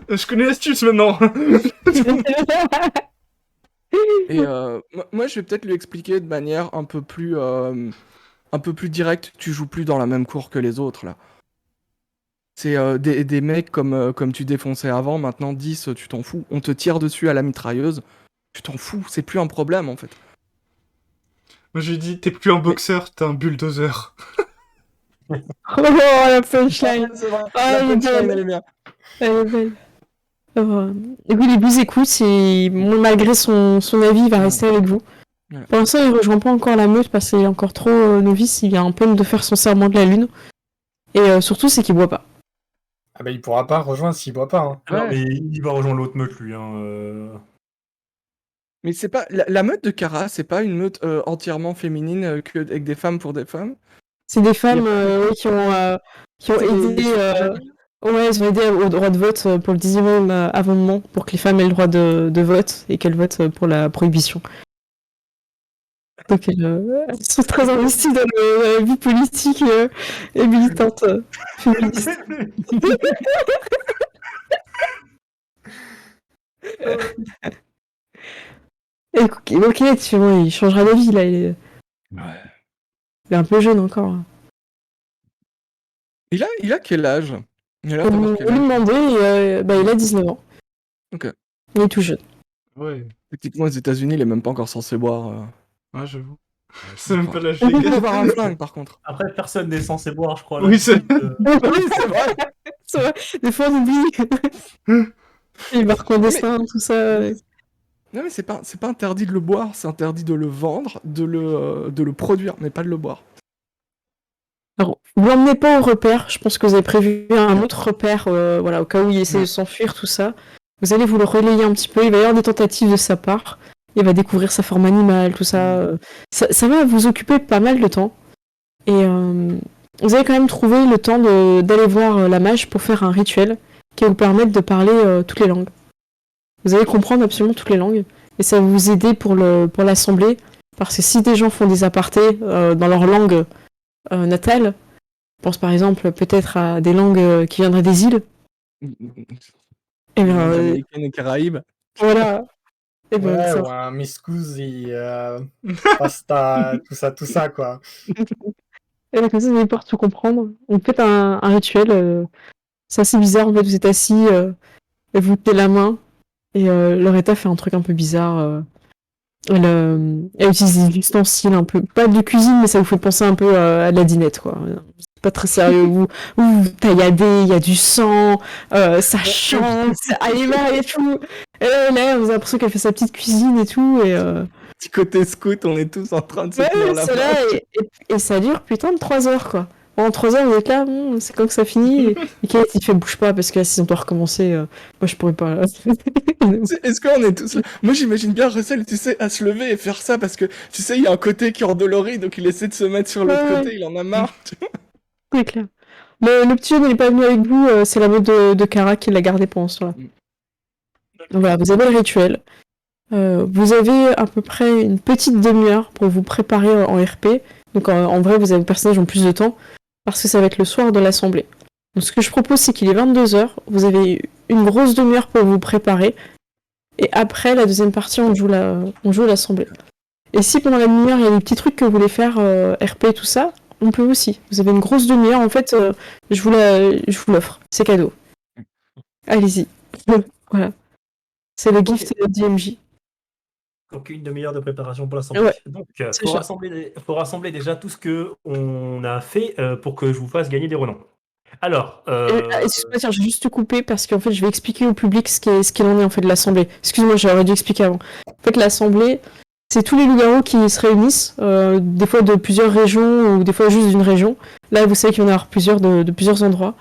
Je connais l'astuce maintenant. Et moi, je vais peut-être lui expliquer de manière un peu plus directe. Tu joues plus dans la même cour que les autres là. C'est des mecs comme tu défonçais avant. Maintenant 10, tu t'en fous. On te tire dessus à la mitrailleuse. Tu t'en fous. C'est plus un problème en fait. Moi, je lui dis t'es plus un boxeur, t'es un bulldozer. Oh, la punchline. C'est vrai. Ah, La elle est punchline, belle. elle est bien. Elle est belle. Du coup, il vous écoute et malgré son avis, il va rester avec vous. Ouais. Pour l'instant, il rejoint pas encore la meute parce qu'il est encore trop novice. Il vient à peine de faire son serment de la lune. Et surtout, c'est qu'il boit pas. Ah bah il pourra pas rejoindre s'il boit pas. Hein. Alors, Ouais. mais il va rejoindre l'autre meute, lui. Hein, Mais c'est pas la meute de Kara, c'est pas une meute entièrement féminine avec des femmes pour des femmes. C'est des femmes Il qui ont C'est aidé. des Ouais, ils ont aidé au droit de vote pour le 10e amendement, pour que les femmes aient le droit de vote et qu'elles votent pour la prohibition. Donc elles sont très investies dans la vie politique et militante féministe. Et ok, tu vois, il changera d'avis là. Ouais. Il est un peu jeune encore. Il a quel âge? Il a l'air On d'avoir lui quel âge? demandait, il a 19 ans. Ok. Il est tout jeune. Ouais, Techniquement, aux États-Unis, il est même pas encore censé boire. ouais, j'avoue. C'est même pas Enfin, l'âge il peut légal. avoir un flingue, par contre. Après, personne n'est censé boire, je crois. Là, Oui, tout de suite, Oui, c'est vrai. C'est vrai, des fois on oublie. Les barres clandestins, tout ça. Ouais. Non, mais c'est pas interdit de le boire, c'est interdit de le vendre, de le produire, mais pas de le boire. Alors, vous l'emmenez pas au repère, je pense que vous avez prévu un autre repère, voilà, au cas où il essaie de s'enfuir, tout ça. Vous allez vous le relayer un petit peu, il va y avoir des tentatives de sa part, il va découvrir sa forme animale, tout ça. Ça va vous occuper pas mal de temps. Et vous allez quand même trouver le temps d'aller voir la mage pour faire un rituel qui va vous permettre de parler toutes les langues. Vous allez comprendre absolument toutes les langues, et ça va vous aider pour l'assemblée, parce que si des gens font des apartés dans leur langue natale, je pense par exemple peut-être à des langues qui viendraient des îles, et bien Langue américaine et Caraïbes. voilà, et ben Ouais, ça. ou un Miscusi, pasta, tout ça, quoi. Et ben, comme ça, vous allez pouvoir tout comprendre. Donc faites un rituel, c'est assez bizarre, en fait, vous êtes assis, et vous tenez la main, et Loretta fait un truc un peu bizarre. Elle utilise des ustensiles un peu, pas de cuisine, mais ça vous fait penser un peu à de la dinette, quoi. C'est pas très sérieux. Vous tailladez, il y a du sang, ça chante, c'est animal et tout. Et là, vous avez l'impression qu'elle fait sa petite cuisine et tout. Et Petit côté scout, on est tous en train de se tenir ouais, la c'est main. là, et ça dure putain de 3 heures, quoi. En 3 heures, vous êtes là, c'est quand que ça finit. Et Kate, il fait bouge pas parce que si on doit recommencer, moi je pourrais pas. Est-ce qu'on est tous là? Moi, j'imagine bien Russell, tu sais, à se lever et faire ça parce que, tu sais, il y a un côté qui est endolori, donc il essaie de se mettre sur l'autre Ouais, côté, il en a marre. c'est clair. Le petit jeune n'est pas venu avec vous, c'est la mode de Kara qui l'a gardé pendant ce temps-là. Donc voilà, vous avez le rituel. Vous avez à peu près une petite demi-heure pour vous préparer en RP. Donc en vrai, vous avez le personnage en plus de temps, parce que ça va être le soir de l'assemblée. Donc ce que je propose, c'est qu'il est 22h, vous avez une grosse demi-heure pour vous préparer, et après, la deuxième partie, on joue l'assemblée. Et si pendant la demi-heure, il y a des petits trucs que vous voulez faire, RP, tout ça, on peut aussi. Vous avez une grosse demi-heure, en fait, je vous l'offre, c'est cadeau. Allez-y. Voilà. C'est le gift de DMJ. Donc une demi-heure de préparation pour l'assemblée. Ouais, Donc c'est faut ça. rassembler déjà tout ce que on a fait pour que je vous fasse gagner des renoms. Alors, Excuse-moi, tiens, je vais juste te couper parce qu'en fait, je vais expliquer au public ce qu'il en est en fait de l'assemblée. Excuse-moi, j'aurais dû expliquer avant. En fait, l'assemblée, c'est tous les loups-garous qui se réunissent, des fois de plusieurs régions ou des fois juste d'une région. Là, vous savez qu'il y en a plusieurs de plusieurs endroits.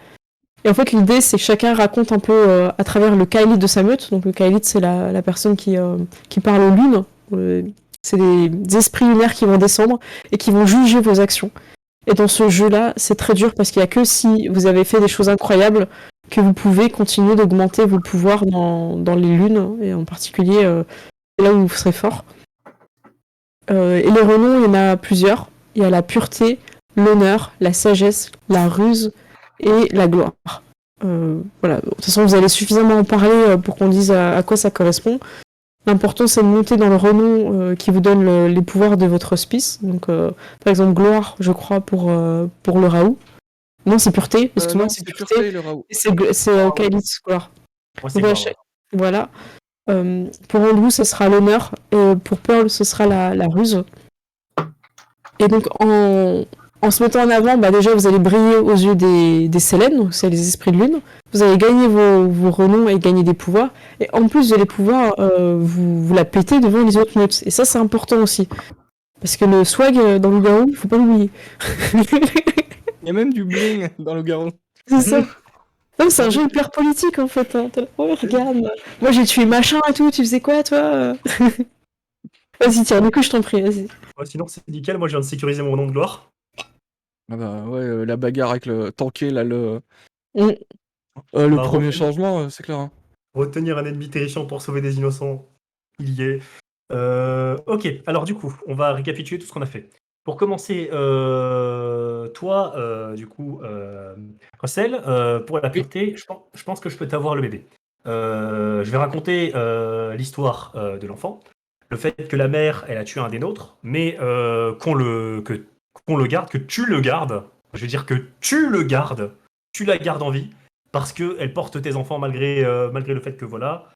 Et en fait, l'idée, c'est que chacun raconte un peu à travers le Kaelit de sa meute. Donc, le Kaelit, c'est la personne qui parle aux lunes. C'est des esprits lunaires qui vont descendre et qui vont juger vos actions. Et dans ce jeu-là, c'est très dur parce qu'il n'y a que si vous avez fait des choses incroyables que vous pouvez continuer d'augmenter vos pouvoirs dans les lunes, et en particulier c'est là où vous serez fort. Et les renoms, il y en a plusieurs. Il y a la pureté, l'honneur, la sagesse, la ruse et la gloire. Voilà. De toute façon, vous allez suffisamment en parler pour qu'on dise à quoi ça correspond. L'important, c'est de monter dans le renom qui vous donne les pouvoirs de votre hospice. Donc, par exemple, gloire, je crois, pour le Raoult. Non, c'est pureté, excuse-moi, Non, c'est c'est pureté. pureté, le Raoult. Et c'est Kaelitz, gloire. moi c'est Donc, mort. voilà. Pour Andrew, ce sera l'honneur. Et pour Pearl, ce sera la ruse. Et donc, en se mettant en avant, bah, déjà, vous allez briller aux yeux des Sélènes, donc c'est les esprits de lune. Vous allez gagner vos renoms et gagner des pouvoirs. Et en plus de les pouvoirs, vous la pétez devant les autres meutes. Et ça, c'est important aussi. Parce que le swag dans le garou, faut pas l'oublier. Il y a même du bling dans le garou. C'est ça. Non, c'est un jeu hyper politique en fait. Hein. T'es là, oh, regarde, moi j'ai tué machin et tout, tu faisais quoi toi? Vas-y, tiens, du coup, je t'en prie, vas-y. Ouais, sinon c'est nickel, moi je viens de sécuriser mon nom de gloire. Ah bah ouais, la bagarre avec le tanké, là, le Mm. le Bah, premier changement, c'est clair. Hein. Retenir un ennemi terrifiant pour sauver des innocents, il y est. Ok, alors du coup, on va récapituler tout ce qu'on a fait. Pour commencer, toi, du coup, Russell, pour la pureté, je pense que je peux t'avoir le bébé. Je vais raconter l'histoire de l'enfant. le fait que la mère, elle a tué un des nôtres, mais qu'on le garde, que tu le gardes, je veux dire que tu le gardes, tu la gardes en vie, parce qu'elle porte tes enfants malgré le fait que voilà,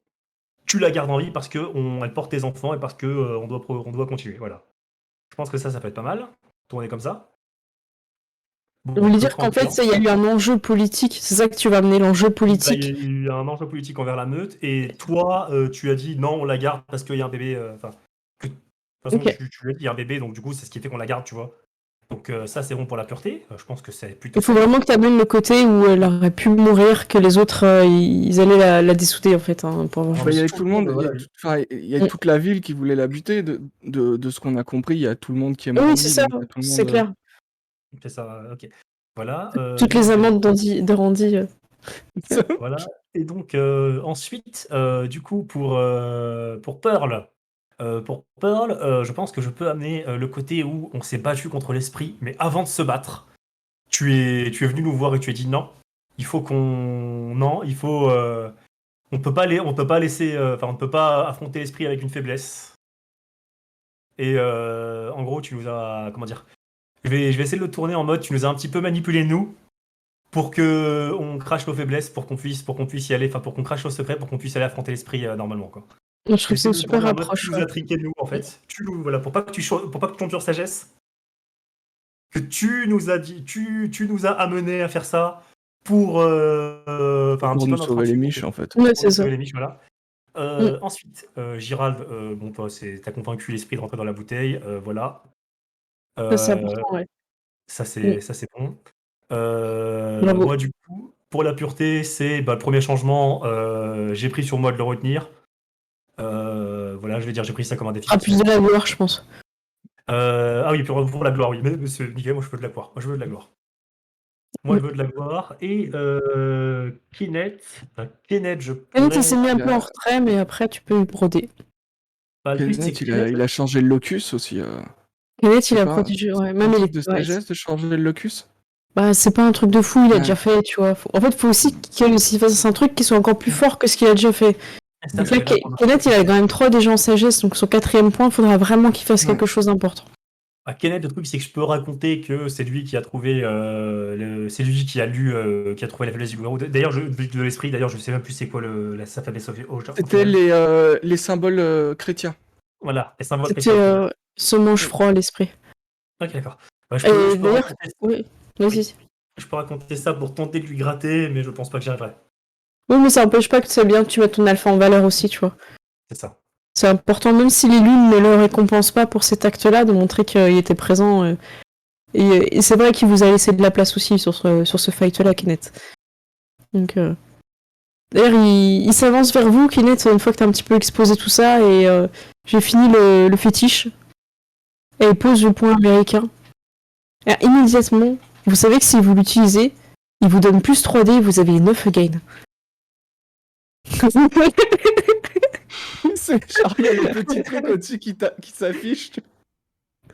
tu la gardes en vie parce qu'elle porte tes enfants et parce que on doit continuer. Voilà. Je pense que ça peut être pas mal. Tourner comme ça. Vous voulez Beaucoup dire qu'en fait, tranquillant. il y a eu un enjeu politique, c'est ça que tu vas amener, l'enjeu Bah, il y politique. a eu un enjeu politique envers la meute et toi, tu as dit non, on la garde parce qu'il y a un bébé. De toute façon, Ok. tu l'as dit, il y a un bébé, donc du coup, c'est ce qui fait qu'on la garde, tu vois. Donc ça, c'est bon pour la pureté. Je pense que c'est plutôt Il faut ça. vraiment que tu amènes le côté où elle aurait pu mourir, que les autres, ils allaient la dessouder, en fait, hein, pour avoir Ah, Bah, il y mais avait tout tout le le monde, monde, il y a, voilà. enfin, il y a Mm. toute la ville qui voulait la buter. De ce qu'on a compris, il y a tout le monde qui est mort en Oui, c'est ville, ça, donc il y a tout le c'est monde. clair. C'est ça, ok. Voilà. Toutes Donc, les amendes de Randy. voilà. Et donc, ensuite, du coup, pour Pearl, je pense que je peux amener le côté où on s'est battu contre l'esprit, mais avant de se battre, tu es venu nous voir et tu as dit non, il faut qu'on. Non, il faut. On peut pas laisser. Enfin, on ne peut pas affronter l'esprit avec une faiblesse. Et en gros, tu nous as. Comment dire? Je vais essayer de le tourner en mode tu nous as un petit peu manipulé, nous, pour que on crache nos faiblesses, pour qu'on puisse y aller, enfin pour qu'on crache nos secrets, pour qu'on puisse aller affronter l'esprit normalement quoi. Je Je trouve vais que c'est essayer une de le super tourner en mode tu approche. nous as triqué nous en fait. Tu nous voilà pour pas que pour pas que tu tombes sur sagesse, que tu nous as dit, tu nous as amené à faire ça pour enfin un Pour petit peu nous notre sauver les insu miches, en fait. Ouais, pour c'est nous ça. sauver les miches voilà. Mm. Ensuite, Girald, bon toi t'as convaincu l'esprit de rentrer dans la bouteille, voilà. Ça, c'est Euh, important, ouais. ça Mm. c'est bon. Bravo. Moi, du coup, pour la pureté, c'est le premier changement. J'ai pris sur moi de le retenir. Voilà, je vais dire, j'ai pris ça comme un défi Ah, plus de personnel. la gloire, je pense. Ah oui, pour la gloire, oui. Mais c'est nickel, moi je veux de la gloire. Moi je veux de la gloire. Moi Mm. je veux de la gloire. Et Kenneth, je Kenneth, il pourrais. s'est mis un Il peu en a, retrait, mais après, tu peux broder. Le truc, c'est Kenneth, que Kenneth, il a changé le locus aussi. Kenneth, il C'est a pas protégé, ouais. un Même il truc est. de Ouais, sagesse de changer le locus? bah, c'est pas un truc de fou, il a Ouais. déjà fait, tu vois. En fait, il faut aussi qu'il fasse un truc qui soit encore plus fort que ce qu'il a déjà fait. ça, Donc là, c'est là pour Kenneth, il a quand même 3 déjà en sagesse, donc son 4e point, il faudra vraiment qu'il fasse quelque chose d'important. Kenneth, le truc, c'est que je peux raconter que c'est lui qui a trouvé, c'est lui qui a lu, qui a trouvé la faiblesse du loup-garou. D'ailleurs, de l'esprit, d'ailleurs, je sais même plus c'est quoi sa faiblesse au C'était final. les symboles chrétiens. Voilà, et symbole C'était chrétien au final. ce mange froid, l'esprit. Ok, d'accord. Je Et peux d'ailleurs, raconter, oui, vas-y. je peux raconter ça pour tenter de lui gratter, mais je pense pas que j'y arriverai. Oui, mais ça n'empêche pas que c'est bien que tu mettes ton alpha en valeur aussi, tu vois. C'est ça. C'est important, même si les lunes ne le récompensent pas pour cet acte-là, de montrer qu'il était présent. Et c'est vrai qu'il vous a laissé de la place aussi sur ce fight-là, Kenneth. Donc, d'ailleurs, il s'avance vers vous, Kenneth, une fois que t'as un petit peu exposé tout ça, et j'ai fini le fétiche. Et il pose le point américain. Et immédiatement, vous savez que si vous l'utilisez, il vous donne plus 3D et vous avez 9 gain. C'est genre, il y a des petits trucs au-dessus qui s'affichent.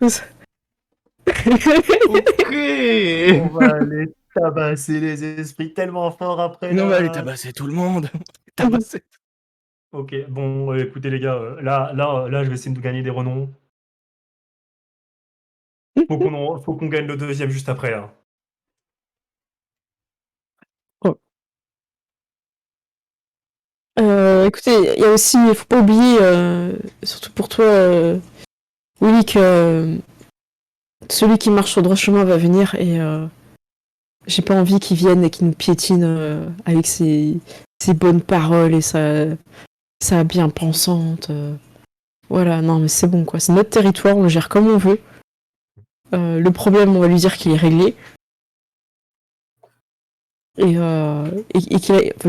Ok. On va aller tabasser les esprits tellement fort après. Non, là. mais allez tabasser tout le monde. Tabasser. Ok, bon, écoutez les gars, là, je vais essayer de gagner des renoms. Faut qu'on gagne le deuxième juste après. Hein. Écoutez, il y a aussi, il faut pas oublier, surtout pour toi, Willy, que celui qui marche sur le droit chemin va venir et j'ai pas envie qu'il vienne et qu'il nous piétine avec ses bonnes paroles et sa bien-pensante. Voilà, non mais c'est bon quoi, c'est notre territoire, on le gère comme on veut. Le problème, on va lui dire qu'il est réglé. Et qu'il a... je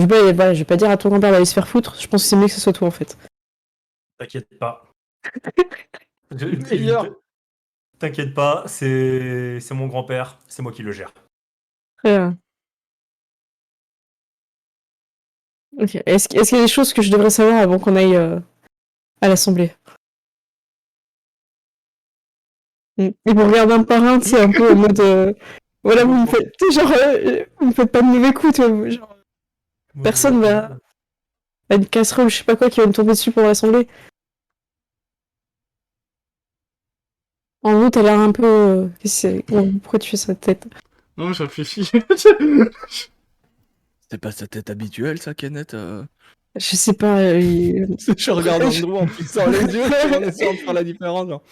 vais pas dire à ton grand-père d'aller se faire foutre, je pense que c'est mieux que ce soit toi en fait. T'inquiète pas. Meilleur. T'inquiète pas, c'est mon grand-père, c'est moi qui le gère. Ok. Est-ce qu'il y a des choses que je devrais savoir avant qu'on aille à l'assemblée? Et vous regardez un par un, c'est un peu en mode... voilà, vous me faites... Genre, vous me faites pas de mauvais coups, tu vois. Genre, personne va... Une casserole, je sais pas quoi, qui va me tomber dessus pour l'assemblée. En gros, t'as l'air un peu. Pourquoi tu fais sa tête? Non, je réfléchis. C'est pas sa tête habituelle, ça, Kenneth Je sais pas. Je regarde Andrew en plissant les yeux, en essayant de faire la différence. Genre.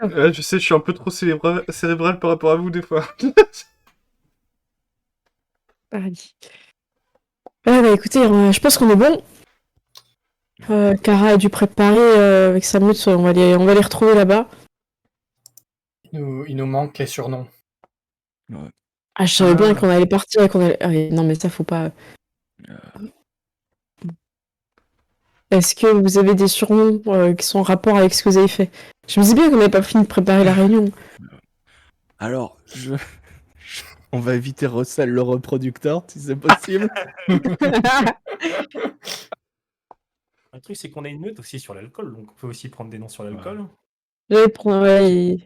Je sais, je suis un peu trop cérébral par rapport à vous, des fois. Paradis. Ouais, bah écoutez, je pense qu'on est bon. Kara a dû préparer avec sa meute, on va les retrouver là-bas. Il nous manque les surnoms. Ah, je savais bien Ah. qu'on allait partir et qu'on allait. Ah, non, mais ça, faut pas. Est-ce que vous avez des surnoms qui sont en rapport avec ce que vous avez fait? Je me dis bien qu'on n'avait pas fini de préparer la réunion. Alors, on va éviter Russell le reproducteur, si c'est possible. Le truc, c'est qu'on a une meute aussi sur l'alcool, donc on peut aussi prendre des noms sur l'alcool. J'allais prendre. Ouais,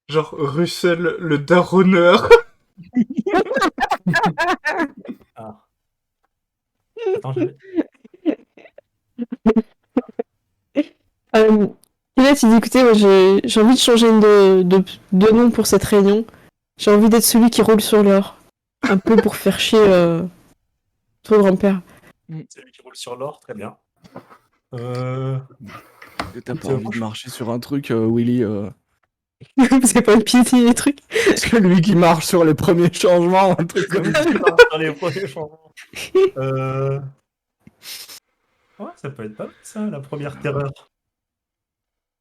Genre Russell, le daronneur. Ah. Attends, Kenneth, il dit écoutez, moi j'ai envie de changer de nom pour cette réunion. J'ai envie d'être celui qui roule sur l'or. Un peu pour faire chier ton grand-père. c'est lui qui roule sur l'or, très bien. T'as pas envie de marcher sur un truc, Willy C'est pas une pitié les trucs. Celui qui marche sur les premiers changements, un truc comme ça. Dans les premiers changements. Ouais, ça peut être pas mal, ça, la première terreur.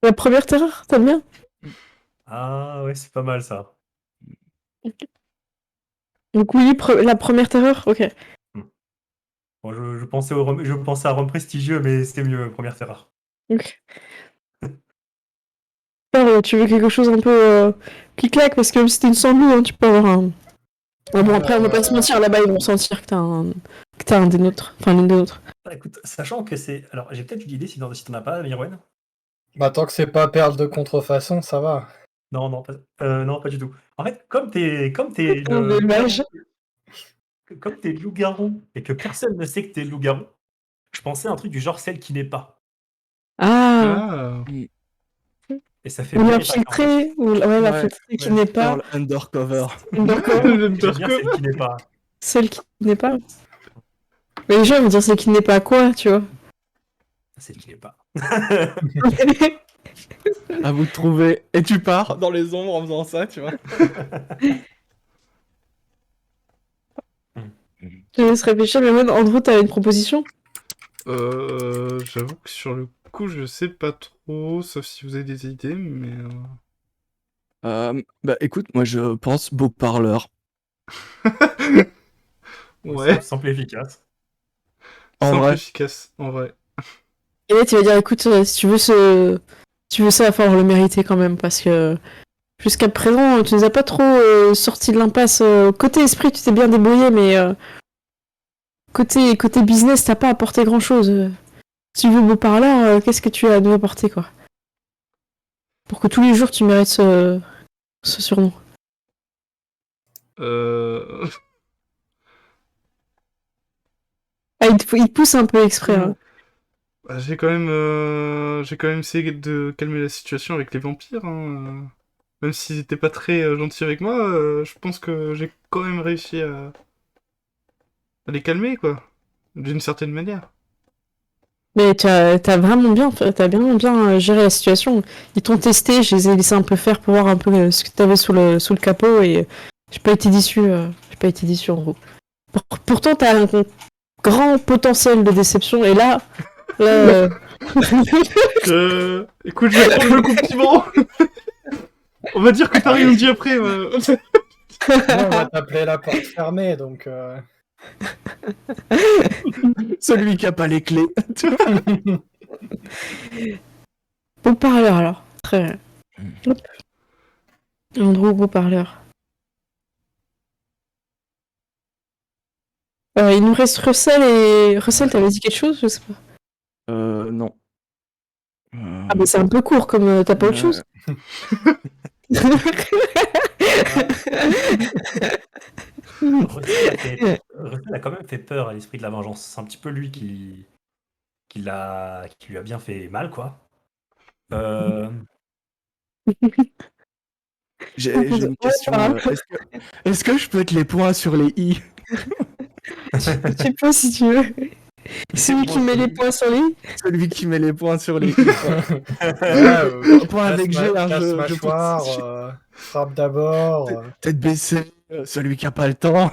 La première terreur, t'aimes bien? Ah ouais, c'est pas mal, ça. Donc oui, la première terreur, ok. Bon, je pensais à Rome prestigieux, mais c'est mieux, première terreur. Ok. Alors, tu veux quelque chose un peu qui claque, parce que même si t'es une sans-loup, hein, tu peux avoir un... Ah bon, après, on va pas se mentir, là-bas, ils vont sentir que t'as un des nôtres. Enfin, l'une des nôtres. Ah, écoute, sachant que c'est... Alors, j'ai peut-être une idée si t'en as pas, Mirwen. Bah, tant que c'est pas perle de contrefaçon, ça va. Non, non, pas du tout. En fait, comme t'es Le mage. comme t'es loup-garou et que personne ne sait que t'es loup-garou, je pensais à un truc du genre celle qui n'est pas. Ah, Ah. Et ça fait ou bien l'infiltré, ou ouais, l'infiltré qui ouais. n'est pas. Sur l'undercover. D'accord. J'aime bien celle qui n'est pas. Celle qui n'est pas. Mais les gens vont dire celle qui n'est pas quoi, tu vois. Celle qui n'est pas. À vous de trouver. Et tu pars dans les ombres en faisant ça, tu vois. Je laisse réfléchir, mais moi, Andrew, t'avais une proposition? J'avoue que sur le coup, je sais pas trop, sauf si vous avez des idées, mais... Bah écoute, moi je pense beau parleur. Ouais, Simple et efficace. En simple, vrai. efficace, en vrai. Et là, tu vas dire, écoute, si tu veux ça, il va falloir le mériter quand même, parce que jusqu'à présent, tu nous as pas trop sorti de l'impasse. Côté esprit, tu t'es bien débrouillé, mais côté business, t'as pas apporté grand-chose. Si tu veux beau parleur, qu'est-ce que tu as à nous apporter, quoi? Pour que tous les jours, tu mérites ce surnom. Ah, il pousse un peu exprès. Hein. Bah, j'ai quand même essayé de calmer la situation avec les vampires, hein. Même s'ils étaient pas très gentils avec moi, je pense que j'ai quand même réussi à les calmer, quoi. D'une certaine manière. Mais t'as vraiment bien géré la situation. Ils t'ont testé, je les ai laissés un peu faire pour voir un peu ce que t'avais sous le capot et j'ai pas été déçu. J'ai pas été déçu en gros. Pourtant, t'as un grand potentiel de déception et là. Écoute, je vais prendre le compliment. On va dire que t'as rien dit après. Moi, on va t'appeler la porte fermée, donc... Celui qui a pas les clés. Beau parleur alors. Très bien. Hop. Andrew, beau parleur. Il nous reste Russell et. Russell, t'avais dit quelque chose? Je sais pas. Non. Ah, mais c'est un peu court comme t'as pas autre chose. Russell a quand même fait peur à l'esprit de la vengeance. C'est un petit peu lui qui lui a bien fait mal, quoi. J'ai Ouais, une question. ça va. Est-ce que je peux mettre les points sur les i? Tu peux si tu veux. Celui qui met les points sur les i. Celui qui met les points sur les i, quoi. Ouais, Point avec G, hein, casse je mâchoire, frappe d'abord. tête baissée, celui qui a pas le temps.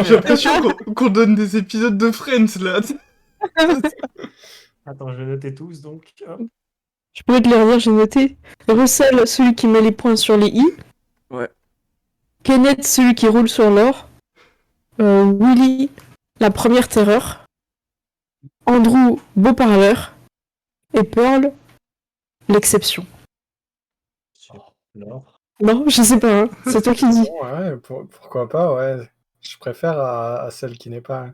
J'ai l'impression qu'on donne des épisodes de Friends, là. Attends, je vais noter tous, donc. Hop. Je pourrais te les redire, j'ai noté. Russell, celui qui met les points sur les i. Ouais. Kenneth, celui qui roule sur l'or. Willy, la première terreur. Andrew, beau parleur. Et Pearl, l'exception. Alors. Non, je sais pas, hein. C'est toi qui dis. Ouais, pourquoi pas, ouais. Je préfère à celle qui n'est pas.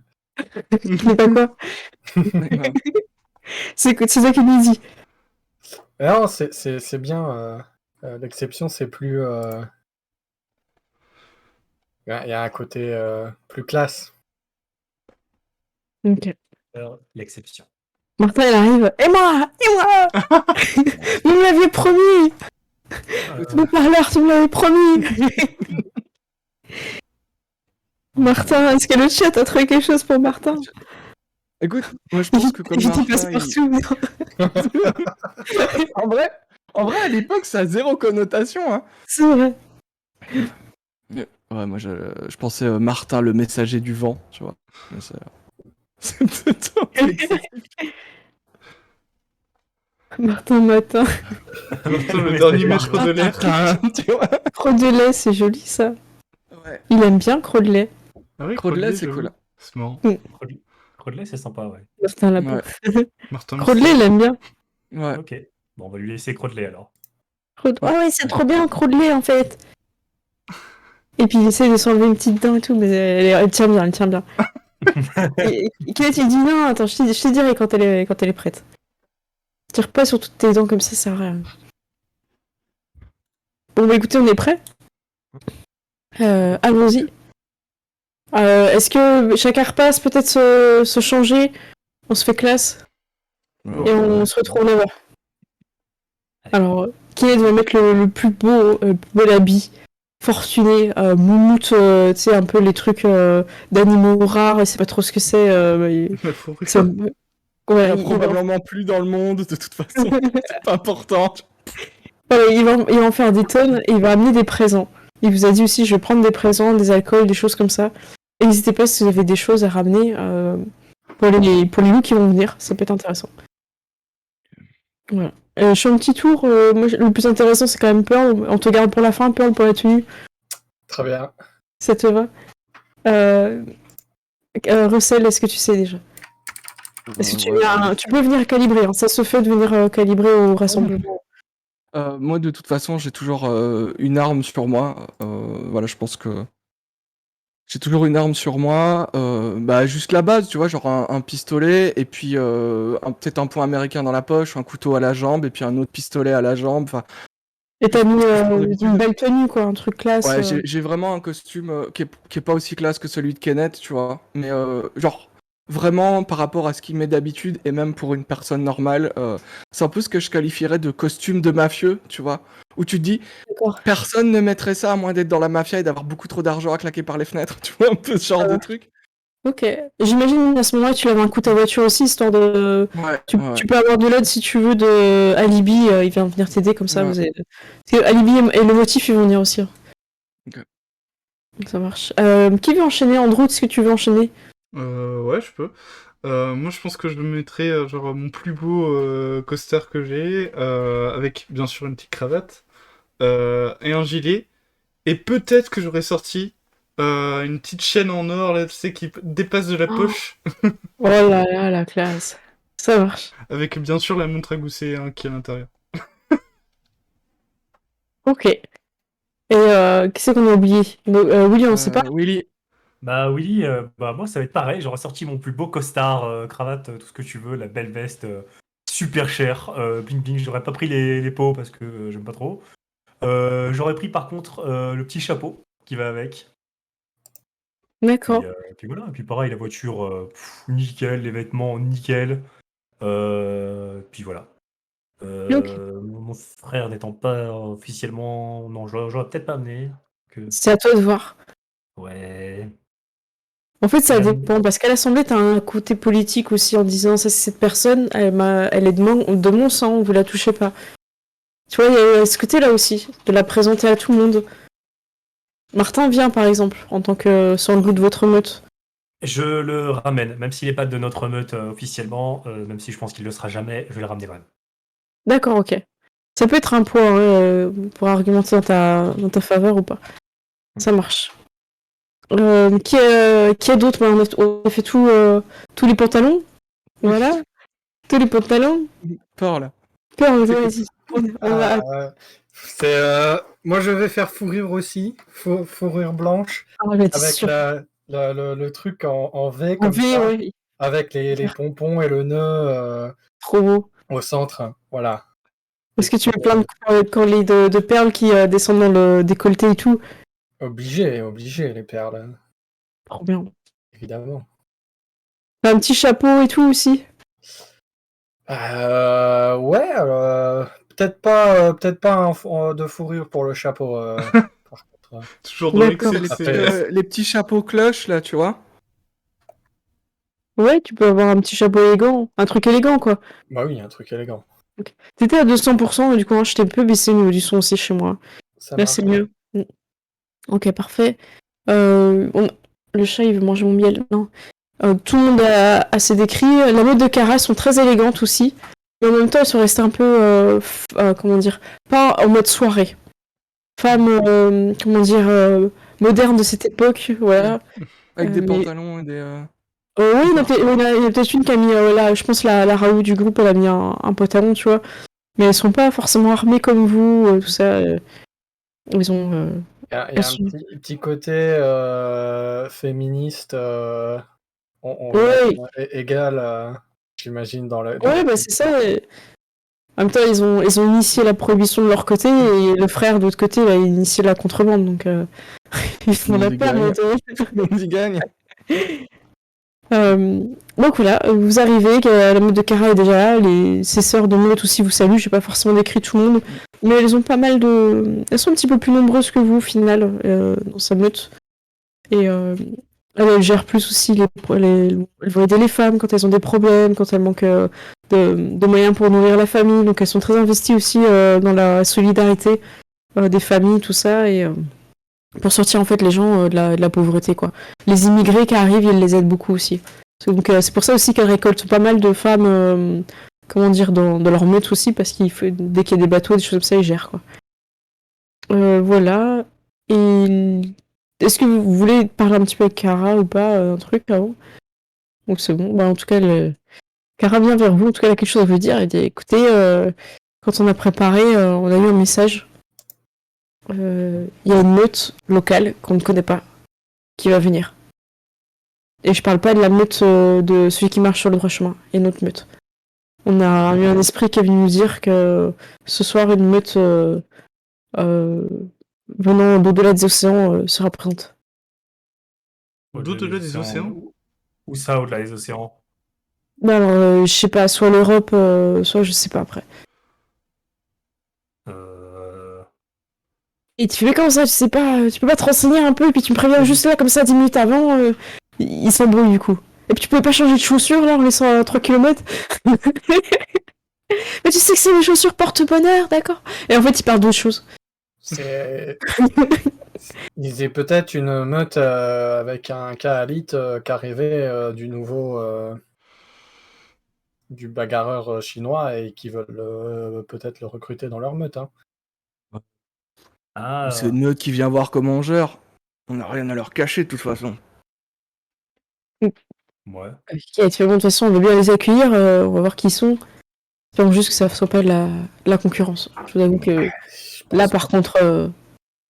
Qui n'est pas quoi. C'est toi qui dis. Mais non, c'est bien. L'exception, c'est plus. Il y a un côté plus classe. Ok. Alors, l'exception. Martin, il arrive. Et moi. Vous me l'aviez promis. Beau parleur, tu me l'avais promis. Martin, est-ce que le chat a trouvé quelque chose pour Martin? Écoute, moi je pense que comme Il passe Martin, partout. en vrai, à l'époque, ça a zéro connotation, hein. C'est vrai. Ouais, moi je pensais Martin, le messager du vent, tu vois. Mais c'est peut-être un peu excessif. Martin Matin. Le dernier maître de l'air. Martin, tu vois. Crodelais, c'est joli ça. Ouais. Il aime bien Crodelais. Ah oui, Crodelais, c'est j'avoue. cool. C'est marrant. Crodelais, c'est sympa, ouais. Martin Lapin. Ouais. Martin Crodelais, il aime bien. Ouais. Ok. Bon, on va lui laisser Crodelais alors. Ah ouais, c'est trop bien Crodelais en fait. Et puis il essaie de s'enlever une petite dent et tout, mais elle tient bien, elle tient bien. Et Kate, il dit non, attends, je te dirai quand elle est prête. Tire pas sur toutes tes dents comme ça sert à rien. Bon bah écoutez, on est prêt. Allons-y. Est-ce que chacun repasse peut-être se changer? On se fait classe et on se retrouve là-bas. Alors, Kate va mettre le plus beau habit. Fortuné, moumoute, tu sais, un peu les trucs d'animaux rares, il sait pas trop ce que c'est. La fourrure. C'est un- Il y Ouais, a il va... probablement plus dans le monde, de toute façon. C'est pas important. voilà, il va en faire des tonnes et il va amener des présents. Il vous a dit aussi, je vais prendre des présents, des alcools, des choses comme ça. Et n'hésitez pas si vous avez des choses à ramener pour les loups qui vont venir, ça peut être intéressant. Voilà. Je fais un petit tour, moi, le plus intéressant c'est quand même Pearl, on te garde pour la fin, Pearl pour la tenue, Très bien. ça te va? Russell, est-ce que tu sais déjà? Est-ce que tu peux venir calibrer, hein, ça se fait de venir calibrer au rassemblement. Moi, de toute façon, j'ai toujours une arme sur moi. Voilà, je pense que j'ai toujours une arme sur moi. Bah, juste la base, tu vois, genre un pistolet, et puis peut-être un poing américain dans la poche, un couteau à la jambe, et puis un autre pistolet à la jambe. Enfin, Et t'as mis d'habitude. une belle tenue, quoi, un truc classe. ouais, j'ai vraiment un costume qui est pas aussi classe que celui de Kenneth, tu vois. Mais genre, vraiment, par rapport à ce qu'il met d'habitude, et même pour une personne normale, c'est un peu ce que je qualifierais de costume de mafieux, tu vois. Où tu te dis, D'accord. personne ne mettrait ça à moins d'être dans la mafia et d'avoir beaucoup trop d'argent à claquer par les fenêtres, tu vois, un peu ce genre de truc. Ok. J'imagine à ce moment-là tu avais un coup ta voiture aussi, histoire de. Ouais, Tu peux avoir de l'aide si tu veux de Alibi, il vient venir t'aider comme ça. Ouais. Vous avez... Parce que Alibi et le motif ils vont venir aussi. Hein. Ok. Donc ça marche. Qui veut enchaîner? Andrew, est-ce que tu veux enchaîner? Ouais, je peux. Moi, je pense que je mettrais genre mon plus beau costard que j'ai, avec bien sûr une petite cravate et un gilet. Et peut-être que j'aurais sorti une petite chaîne en or, là, tu sais, qui dépasse de la Oh. poche, Oh là là, la classe. Ça marche. avec bien sûr la montre à gousset hein, qui est à l'intérieur. Ok. Et qui c'est qu'on a oublié? Willy, on sait pas. Willy, Bah oui, bah moi ça va être pareil, j'aurais sorti mon plus beau costard, cravate, tout ce que tu veux, la belle veste, super chère, bling bling, j'aurais pas pris les pots parce que j'aime pas trop. J'aurais pris par contre le petit chapeau qui va avec. D'accord. Puis voilà, et puis pareil, la voiture, nickel, les vêtements, nickel. Puis voilà. Mon frère n'étant pas officiellement... Non, j'aurais peut-être pas amené. C'est à toi de voir. Ouais. En fait, ça Euh, dépend, parce qu'à l'Assemblée, t'as un côté politique aussi en disant, ça, c'est cette personne, elle est de mon sang, vous la touchez pas. Tu vois, il y a ce côté-là aussi, de la présenter à tout le monde. Martin vient, par exemple, en tant que sans-loup de votre meute. Je le ramène, même s'il n'est pas de notre meute officiellement, même si je pense qu'il ne le sera jamais, je vais le ramener quand même. D'accord, ok. Ça peut être un point hein, pour argumenter dans ta faveur ou pas. Ça marche. Qui a d'autre? Bah, on a fait tous les pantalons. Voilà. Tous les pantalons. Peur là. Vas-y. On va... C'est moi je vais faire fourrure aussi, fourrure blanche Ah, j'en étais avec sûre. le truc en V En comme V, ça, ouais. avec les pompons et le nœud Trop beau. au centre, voilà. Est-ce que tu mets plein de colliers de perles qui descendent dans le décolleté et tout? Obligé les perles, Trop bien. évidemment. T'as un petit chapeau et tout aussi? Ouais, peut-être pas de fourrure pour le chapeau. Par contre. Toujours dans D'accord. l'excès. Les petits chapeaux cloches là, tu vois. Ouais, tu peux avoir un petit chapeau élégant. Un truc élégant, quoi. Bah oui, un truc élégant. T'étais à 200%, du coup, hein, je t'ai un peu baissé au niveau du son aussi chez moi. Ça Là, marche. c'est mieux. Ok, parfait. Le chat, il veut manger mon miel. Non. Tout le monde a ses décrits. La mode de Cara sont très élégantes aussi. Mais en même temps, elles sont restées un peu, comment dire, pas en mode soirée. Femme, comment dire, moderne de cette époque, voilà. Avec des Mais pantalons et des. oui, il y en a peut-être une qui a mis, là, je pense la Raoult du groupe, elle a mis un pantalon, tu vois. Mais elles sont pas forcément armées comme vous, tout ça. Ils ont. Il y a un su- petit côté féministe Ouais, égal, j'imagine, dans ouais, le bah groupe. c'est ça. En même temps, ils ont initié la prohibition de leur côté et le frère de l'autre côté il a initié la contrebande, donc ils font la Ils paire. gagnent. Ils gagnent. Donc voilà, vous arrivez, la meute de Kara est déjà là, ses sœurs de meute aussi vous saluent, j'ai pas forcément décrit tout le monde, mais elles ont pas mal de... Elles sont un petit peu plus nombreuses que vous au final, dans sa meute. Et elles gèrent plus aussi, elles vont aider les femmes quand elles ont des problèmes, quand elles manquent de moyens pour nourrir la famille, donc elles sont très investies aussi dans la solidarité des familles, tout ça, et pour sortir en fait les gens de la pauvreté, quoi. Les immigrés qui arrivent, ils les aident beaucoup aussi. Donc c'est pour ça aussi qu'elles récoltent pas mal de femmes, comment dire, dans leur meute aussi, parce dès qu'il y a des bateaux, des choses comme ça, ils gèrent, quoi. Voilà. Et est-ce que vous voulez parler un petit peu avec Kara ou pas, un truc avant? Donc c'est bon. Bah, en tout cas, Kara vient vers vous. En tout cas, elle a quelque chose à vous dire. Elle dit, écoutez, quand on a préparé, on a eu un message. Il y a une meute locale qu'on ne connaît pas qui va venir. Et je parle pas de la meute de celui qui marche sur le droit chemin. Il y a une autre meute. On a eu un esprit qui est venu nous dire que ce soir, une meute euh, venant d'au-delà des océans sera présente. D'au-delà des océans? Où ça, au-delà des océans? Bah alors, je sais pas, soit l'Europe, soit je sais pas après. Euh, Et tu fais comme ça, tu sais pas, tu peux pas te renseigner un peu, et puis tu me préviens juste là, comme ça, 10 minutes avant, il s'embrouille du coup. Et puis tu peux pas changer de chaussures là en laissant à 3 km. Mais tu sais que c'est les chaussures porte-bonheur, d'accord? Et en fait, il parle d'autre chose. C'est... Ils disaient peut-être une meute avec un Kaalit qui arrivait du bagarreur chinois et qui veulent peut-être le recruter dans leur meute. Hein. C'est une meute qui vient voir comme mangeur. On n'a rien à leur cacher de toute façon. Ouais. Ok, tu fais bon, de toute façon, on veut bien les accueillir, on va voir qui ils sont. Espérons juste que ça soit pas de la concurrence. Je vous avoue que Je pense là, par contre,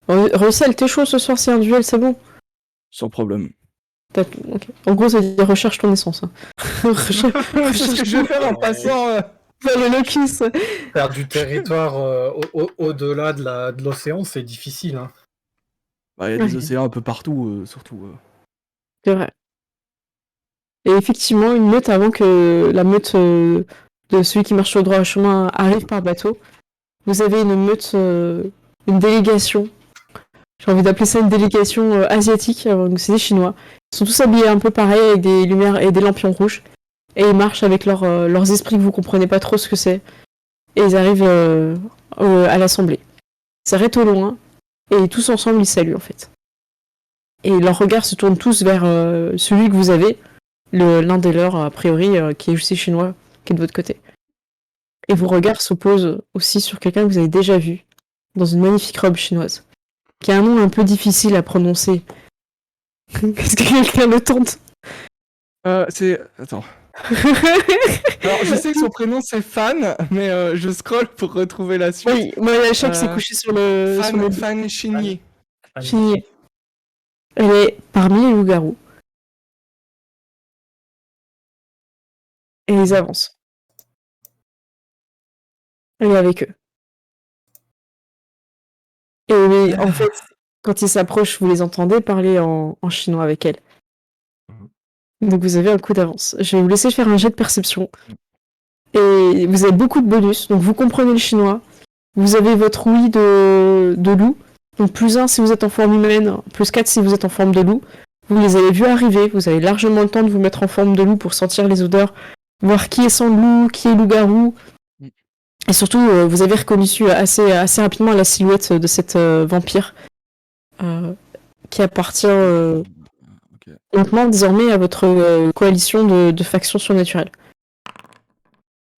Russell, t'es chaud ce soir, c'est un duel, c'est bon? Sans problème. Ok. En gros, ça veut dire recherche ton essence. Hein. C'est ce que je vais faire en passant. Le locus. faire du territoire au-delà de l'océan, c'est difficile. Hein. Bah, y a des océans un peu partout, surtout. C'est vrai. Et effectivement, une meute avant que la meute de de celui qui marche sur le droit chemin arrive par bateau, vous avez une meute, une délégation. J'ai envie d'appeler ça une délégation asiatique, donc c'est des Chinois. Ils sont tous habillés un peu pareil, avec des lumières et des lampions rouges. Et ils marchent avec leurs esprits que vous comprenez pas trop ce que c'est. Et ils arrivent à l'assemblée. Ça arrête au loin, et tous ensemble ils saluent en fait. Et leurs regards se tournent tous vers celui que vous avez, l'un des leurs a priori, qui est aussi chinois, qui est de votre côté. Et vos regards s'opposent aussi sur quelqu'un que vous avez déjà vu, dans une magnifique robe chinoise, qui a un nom un peu difficile à prononcer. Est-ce que quelqu'un le tente? C'est... Attends. Alors, je sais que son prénom c'est Fan, mais je scroll pour retrouver la suite. Oui, moi, la chaque s'est couché sur le... Fan Shinyi. Chigné. Elle est parmi les loups-garous. Et ils avancent. Elle est avec eux. Et en fait, quand ils s'approchent, vous les entendez parler en chinois avec elle. Donc vous avez un coup d'avance. Je vais vous laisser faire un jet de perception. Et vous avez beaucoup de bonus. Donc vous comprenez le chinois. Vous avez votre ouïe de loup. Donc +1 si vous êtes en forme humaine, +4 si vous êtes en forme de loup. Vous les avez vus arriver. Vous avez largement le temps de vous mettre en forme de loup pour sentir les odeurs. Voir qui est sans loup, qui est loup-garou. Et surtout, vous avez reconnu assez rapidement la silhouette de cette vampire qui appartient maintenant désormais à votre coalition de factions surnaturelles.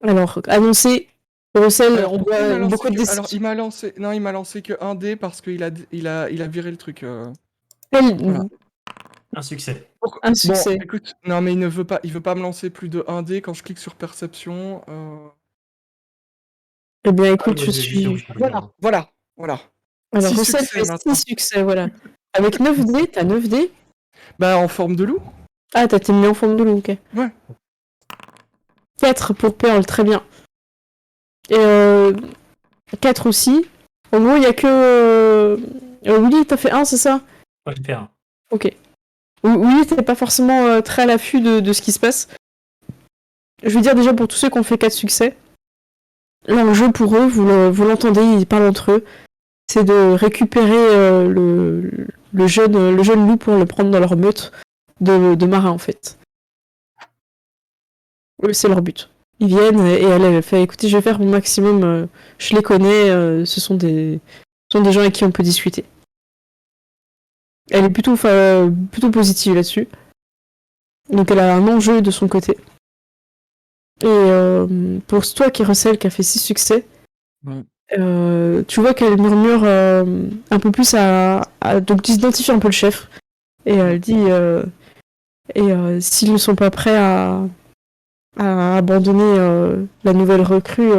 Alors, annoncé, Russell, on voit beaucoup de Alors, il m'a lancé que 1 dé parce qu'il a viré le truc. Voilà. Un succès. Un succès. Bon, écoute, non mais il veut pas me lancer plus de 1 dé quand je clique sur perception. Eh bien, écoute, je suis... Voilà. Alors, 6 Russell succès fait maintenant. 6 succès, voilà. Avec 9 dés, t'as 9 dés? Bah, en forme de loup. Ah, t'as été mis en forme de loup, ok. Ouais. 4 pour Pearl, très bien. Et 4 aussi. En gros, il y a que... Willy, t'as fait 1, c'est ça? Moi, j'ai fait un. Ok. Willy, t'es pas forcément très à l'affût de ce qui se passe. Je veux dire déjà pour tous ceux qui ont fait 4 succès, l'enjeu pour eux, vous l'entendez, ils parlent entre eux, c'est de récupérer le jeune loup pour le prendre dans leur meute de marins en fait. C'est leur but. Ils viennent et elle fait écoutez, je vais faire mon maximum, je les connais, ce sont des gens avec qui on peut discuter. Elle est plutôt positive là-dessus. Donc elle a un enjeu de son côté. Et pour toi qui Russell qui a fait 6 succès, tu vois qu'elle murmure un peu plus donc tu identifies un peu le chef. Et elle dit s'ils ne sont pas prêts à abandonner la nouvelle recrue,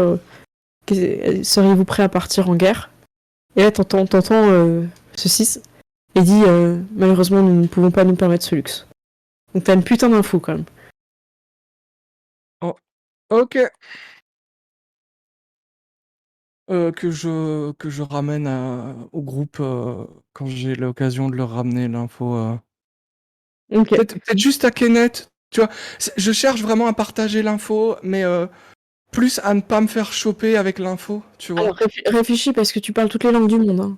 seriez-vous prêts à partir en guerre? Et là t'entends ceci et dit malheureusement nous ne pouvons pas nous permettre ce luxe. Donc t'as une putain d'info quand même. Ok. Que je ramène au groupe quand j'ai l'occasion de leur ramener l'info. Ok. Peut-être juste à Kenneth. Tu vois, je cherche vraiment à partager l'info, mais plus à ne pas me faire choper avec l'info, tu vois. Alors réfléchis parce que tu parles toutes les langues du monde. Hein.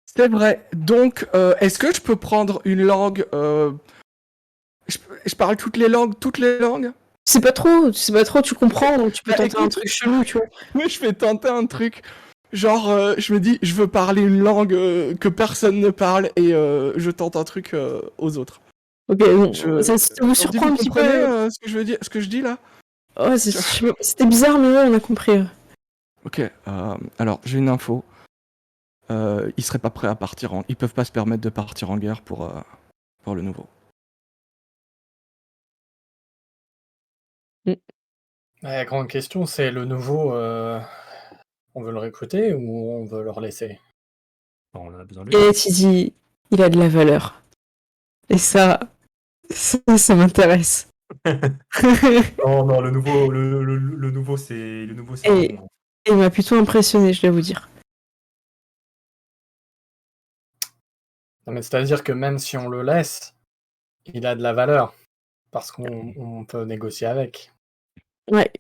C'est vrai. Donc, est-ce que je peux prendre une langue je parle toutes les langues, C'est pas trop, tu comprends, donc tu peux tenter un truc chelou, tu vois. Oui, je vais tenter un truc. Genre, je me dis, je veux parler une langue que personne ne parle et je tente un truc aux autres. Ok, donc, ça vous surprend un petit peu. Vous comprenez ce que je veux dire, ce que je dis là? Ouais, c'était bizarre, mais ouais, on a compris. Ok, alors j'ai une info. Ils seraient pas prêts à partir ils peuvent pas se permettre de partir en guerre pour le nouveau. La grande question, c'est le nouveau, on veut le recruter ou on veut le laisser? Bon, on a besoin de lui. Et tu dis, il a de la valeur. Et ça m'intéresse. Non, le nouveau, c'est Et bon. il m'a plutôt impressionné, je dois vous dire. Non, mais c'est-à-dire que même si on le laisse, il a de la valeur parce qu'on peut négocier avec. Ouais,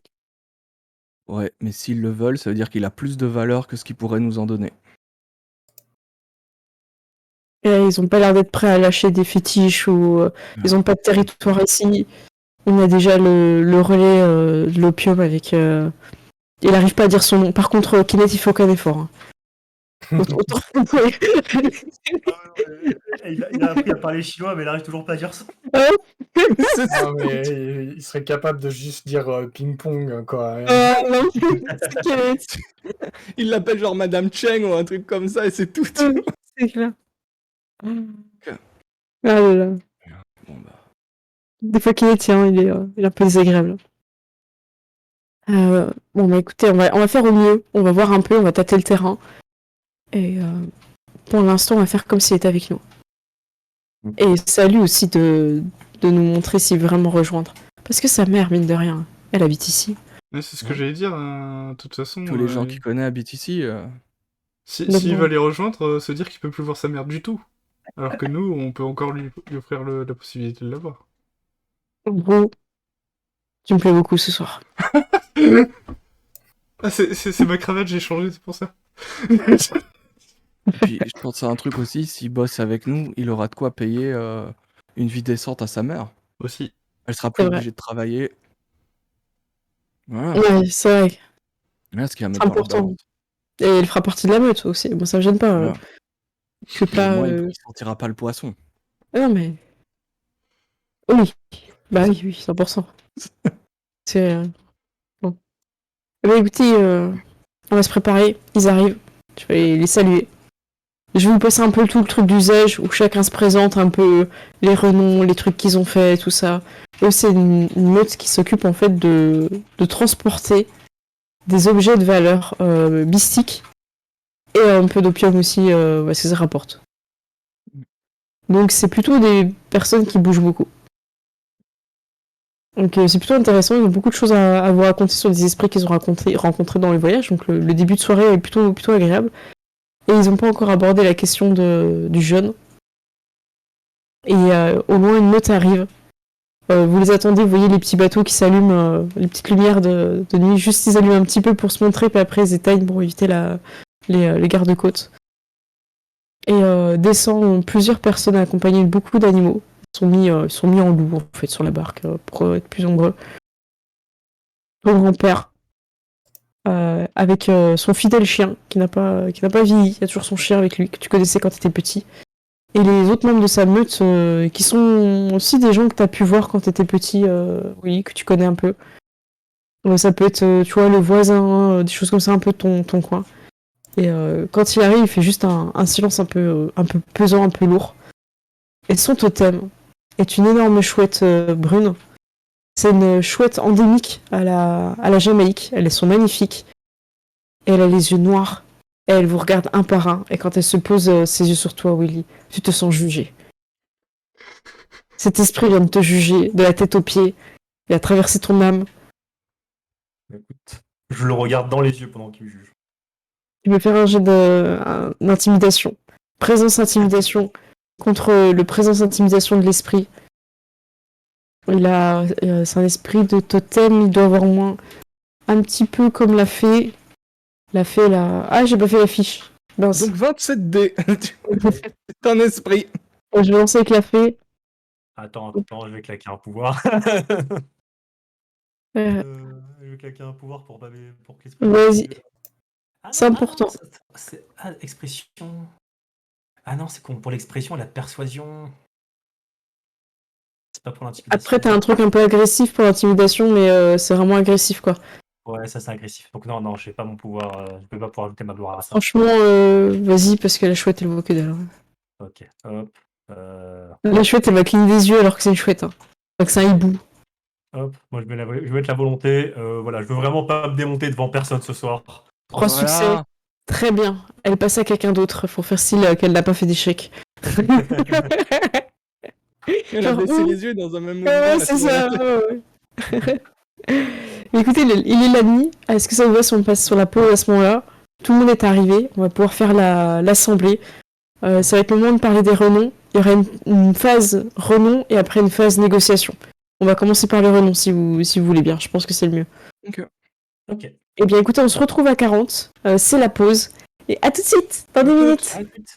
Ouais, mais s'ils le veulent, ça veut dire qu'il a plus de valeur que ce qu'il pourrait nous en donner. Et ils ont pas l'air d'être prêts à lâcher des fétiches ou ils ont pas de territoire ici. On a déjà le relais de l'opium avec. Il arrive pas à dire son nom. Par contre, Kenneth, il fait aucun effort. Hein. Autant- Il a appris à parler chinois, mais il arrive toujours pas à dire ça. C'est ça. Non, mais il serait capable de juste dire ping-pong, quoi. Non, c'est Kenneth. Il l'appelle genre Madame Cheng ou un truc comme ça et c'est tout. C'est clair. Ah là là. Bon, bah. Des fois, Kenneth, il est un peu désagréable. Bon, bah écoutez, on va faire au mieux. On va voir un peu, on va tâter le terrain. Et pour l'instant, on va faire comme s'il était avec nous. Et c'est à lui aussi de nous montrer s'il veut vraiment rejoindre. Parce que sa mère, mine de rien, elle habite ici. Ouais, c'est ce que j'allais dire, de toute façon. Tous les gens qu'il connaît habitent ici. S'il va les rejoindre, se dire qu'il peut plus voir sa mère du tout. Alors que nous, on peut encore lui offrir la possibilité de la voir. Gros, tu me plais beaucoup ce soir. Ah, c'est ma cravate, j'ai changé, c'est pour ça. Puis je pense à un truc aussi, s'il bosse avec nous, il aura de quoi payer une vie décente à sa mère. Aussi. Elle sera C'est plus vrai. obligée de travailler. Voilà. Ouais, c'est vrai. Voilà ce qu'il y a à C'est mettre dans la important. balance. Et elle fera partie de la meute aussi. Bon, ça me gêne pas. Voilà. Je suis Mais pas. au moins, il sentira pas le poisson. Non, mais. Oui. Bah oui, 100%. C'est. Bon. Eh ben, écoutez, on va se préparer. Ils arrivent. Je vais les saluer. Je vais vous passer un peu tout le truc d'usage où chacun se présente un peu les renoms, les trucs qu'ils ont fait, tout ça. Eux, c'est une meute qui s'occupe en fait de transporter des objets de valeur mystique et un peu d'opium aussi, parce que ça rapporte. Donc c'est plutôt des personnes qui bougent beaucoup. Donc c'est plutôt intéressant, ils ont beaucoup de choses à vous raconter sur des esprits qu'ils ont rencontrés dans le voyage, donc le début de soirée est plutôt agréable. Et ils n'ont pas encore abordé la question du jeûne. Et au loin, une meute arrive. Vous les attendez, vous voyez les petits bateaux qui s'allument, les petites lumières de nuit, juste ils allument un petit peu pour se montrer, puis après ils éteignent pour éviter les gardes-côtes. Et descendent plusieurs personnes accompagnées de beaucoup d'animaux. Ils sont mis en loup, en fait, sur la barque, pour être plus nombreux. Ton grand-père, avec son fidèle chien, qui n'a pas vieilli, il y a toujours son chien avec lui, que tu connaissais quand tu étais petit. Et les autres membres de sa meute, qui sont aussi des gens que tu as pu voir quand tu étais petit, oui, que tu connais un peu. Ça peut être, tu vois, le voisin, des choses comme ça, un peu ton coin. Et quand il arrive, il fait juste un silence un peu pesant, un peu lourd. Et son totem est une énorme chouette brune. C'est une chouette endémique à la Jamaïque. Elles sont magnifiques. Et elle a les yeux noirs. Et elle vous regarde un par un. Et quand elle se pose ses yeux sur toi, Willy, tu te sens jugé. Cet esprit vient de te juger, de la tête aux pieds. Il a traversé ton âme. Écoute, je le regarde dans les yeux pendant qu'il me juge. Tu peux faire un jet d'intimidation. Présence-intimidation contre le présence-intimidation de l'esprit. C'est un esprit de totem, il doit avoir au moins un petit peu comme la fée. La fée, là... Ah, j'ai pas fait la fiche. Mince. Donc 27 dés. C'est un esprit. Je vais lancer avec la fée. Attends, je vais claquer un pouvoir. Je vais claquer un pouvoir pour que l'esprit... Vas-y. Ah, C'est important. Expression... Ah non, c'est con. Pour l'expression, la persuasion... C'est pas pour l'intimidation. Après, t'as un truc un peu agressif pour l'intimidation, mais c'est vraiment agressif, quoi. Ouais, ça c'est agressif. Donc non, je n'ai pas mon pouvoir. Je peux pas pouvoir ajouter ma gloire à ça. Franchement, vas-y, parce que la chouette, elle vaut que dalle. Ok, hop. La chouette, elle va cligner des yeux alors que c'est une chouette. Hein. Donc c'est un hibou. Hop, moi je vais mettre la volonté. Voilà, je veux vraiment pas me démonter devant personne ce soir. 3 succès. Très bien. Elle passe à quelqu'un d'autre pour faire style qu'elle n'a pas fait d'échec. Elle a Genre, baissé ouh. les yeux dans un même mouvement. Ouais, c'est ça. Ouais. Mais écoutez, il est la nuit. Est-ce que ça vous va si on passe sur la pause à ce moment-là? Tout le monde est arrivé. On va pouvoir faire l'assemblée. Ça va être le moment de parler des renoms. Il y aura une phase renom et après une phase négociation. On va commencer par les renoms si vous voulez bien. Je pense que c'est le mieux. Ok. Ok. Eh bien écoutez, on se retrouve à 40. C'est la pause. Et à tout de suite, dans 10 minutes. À tout de suite.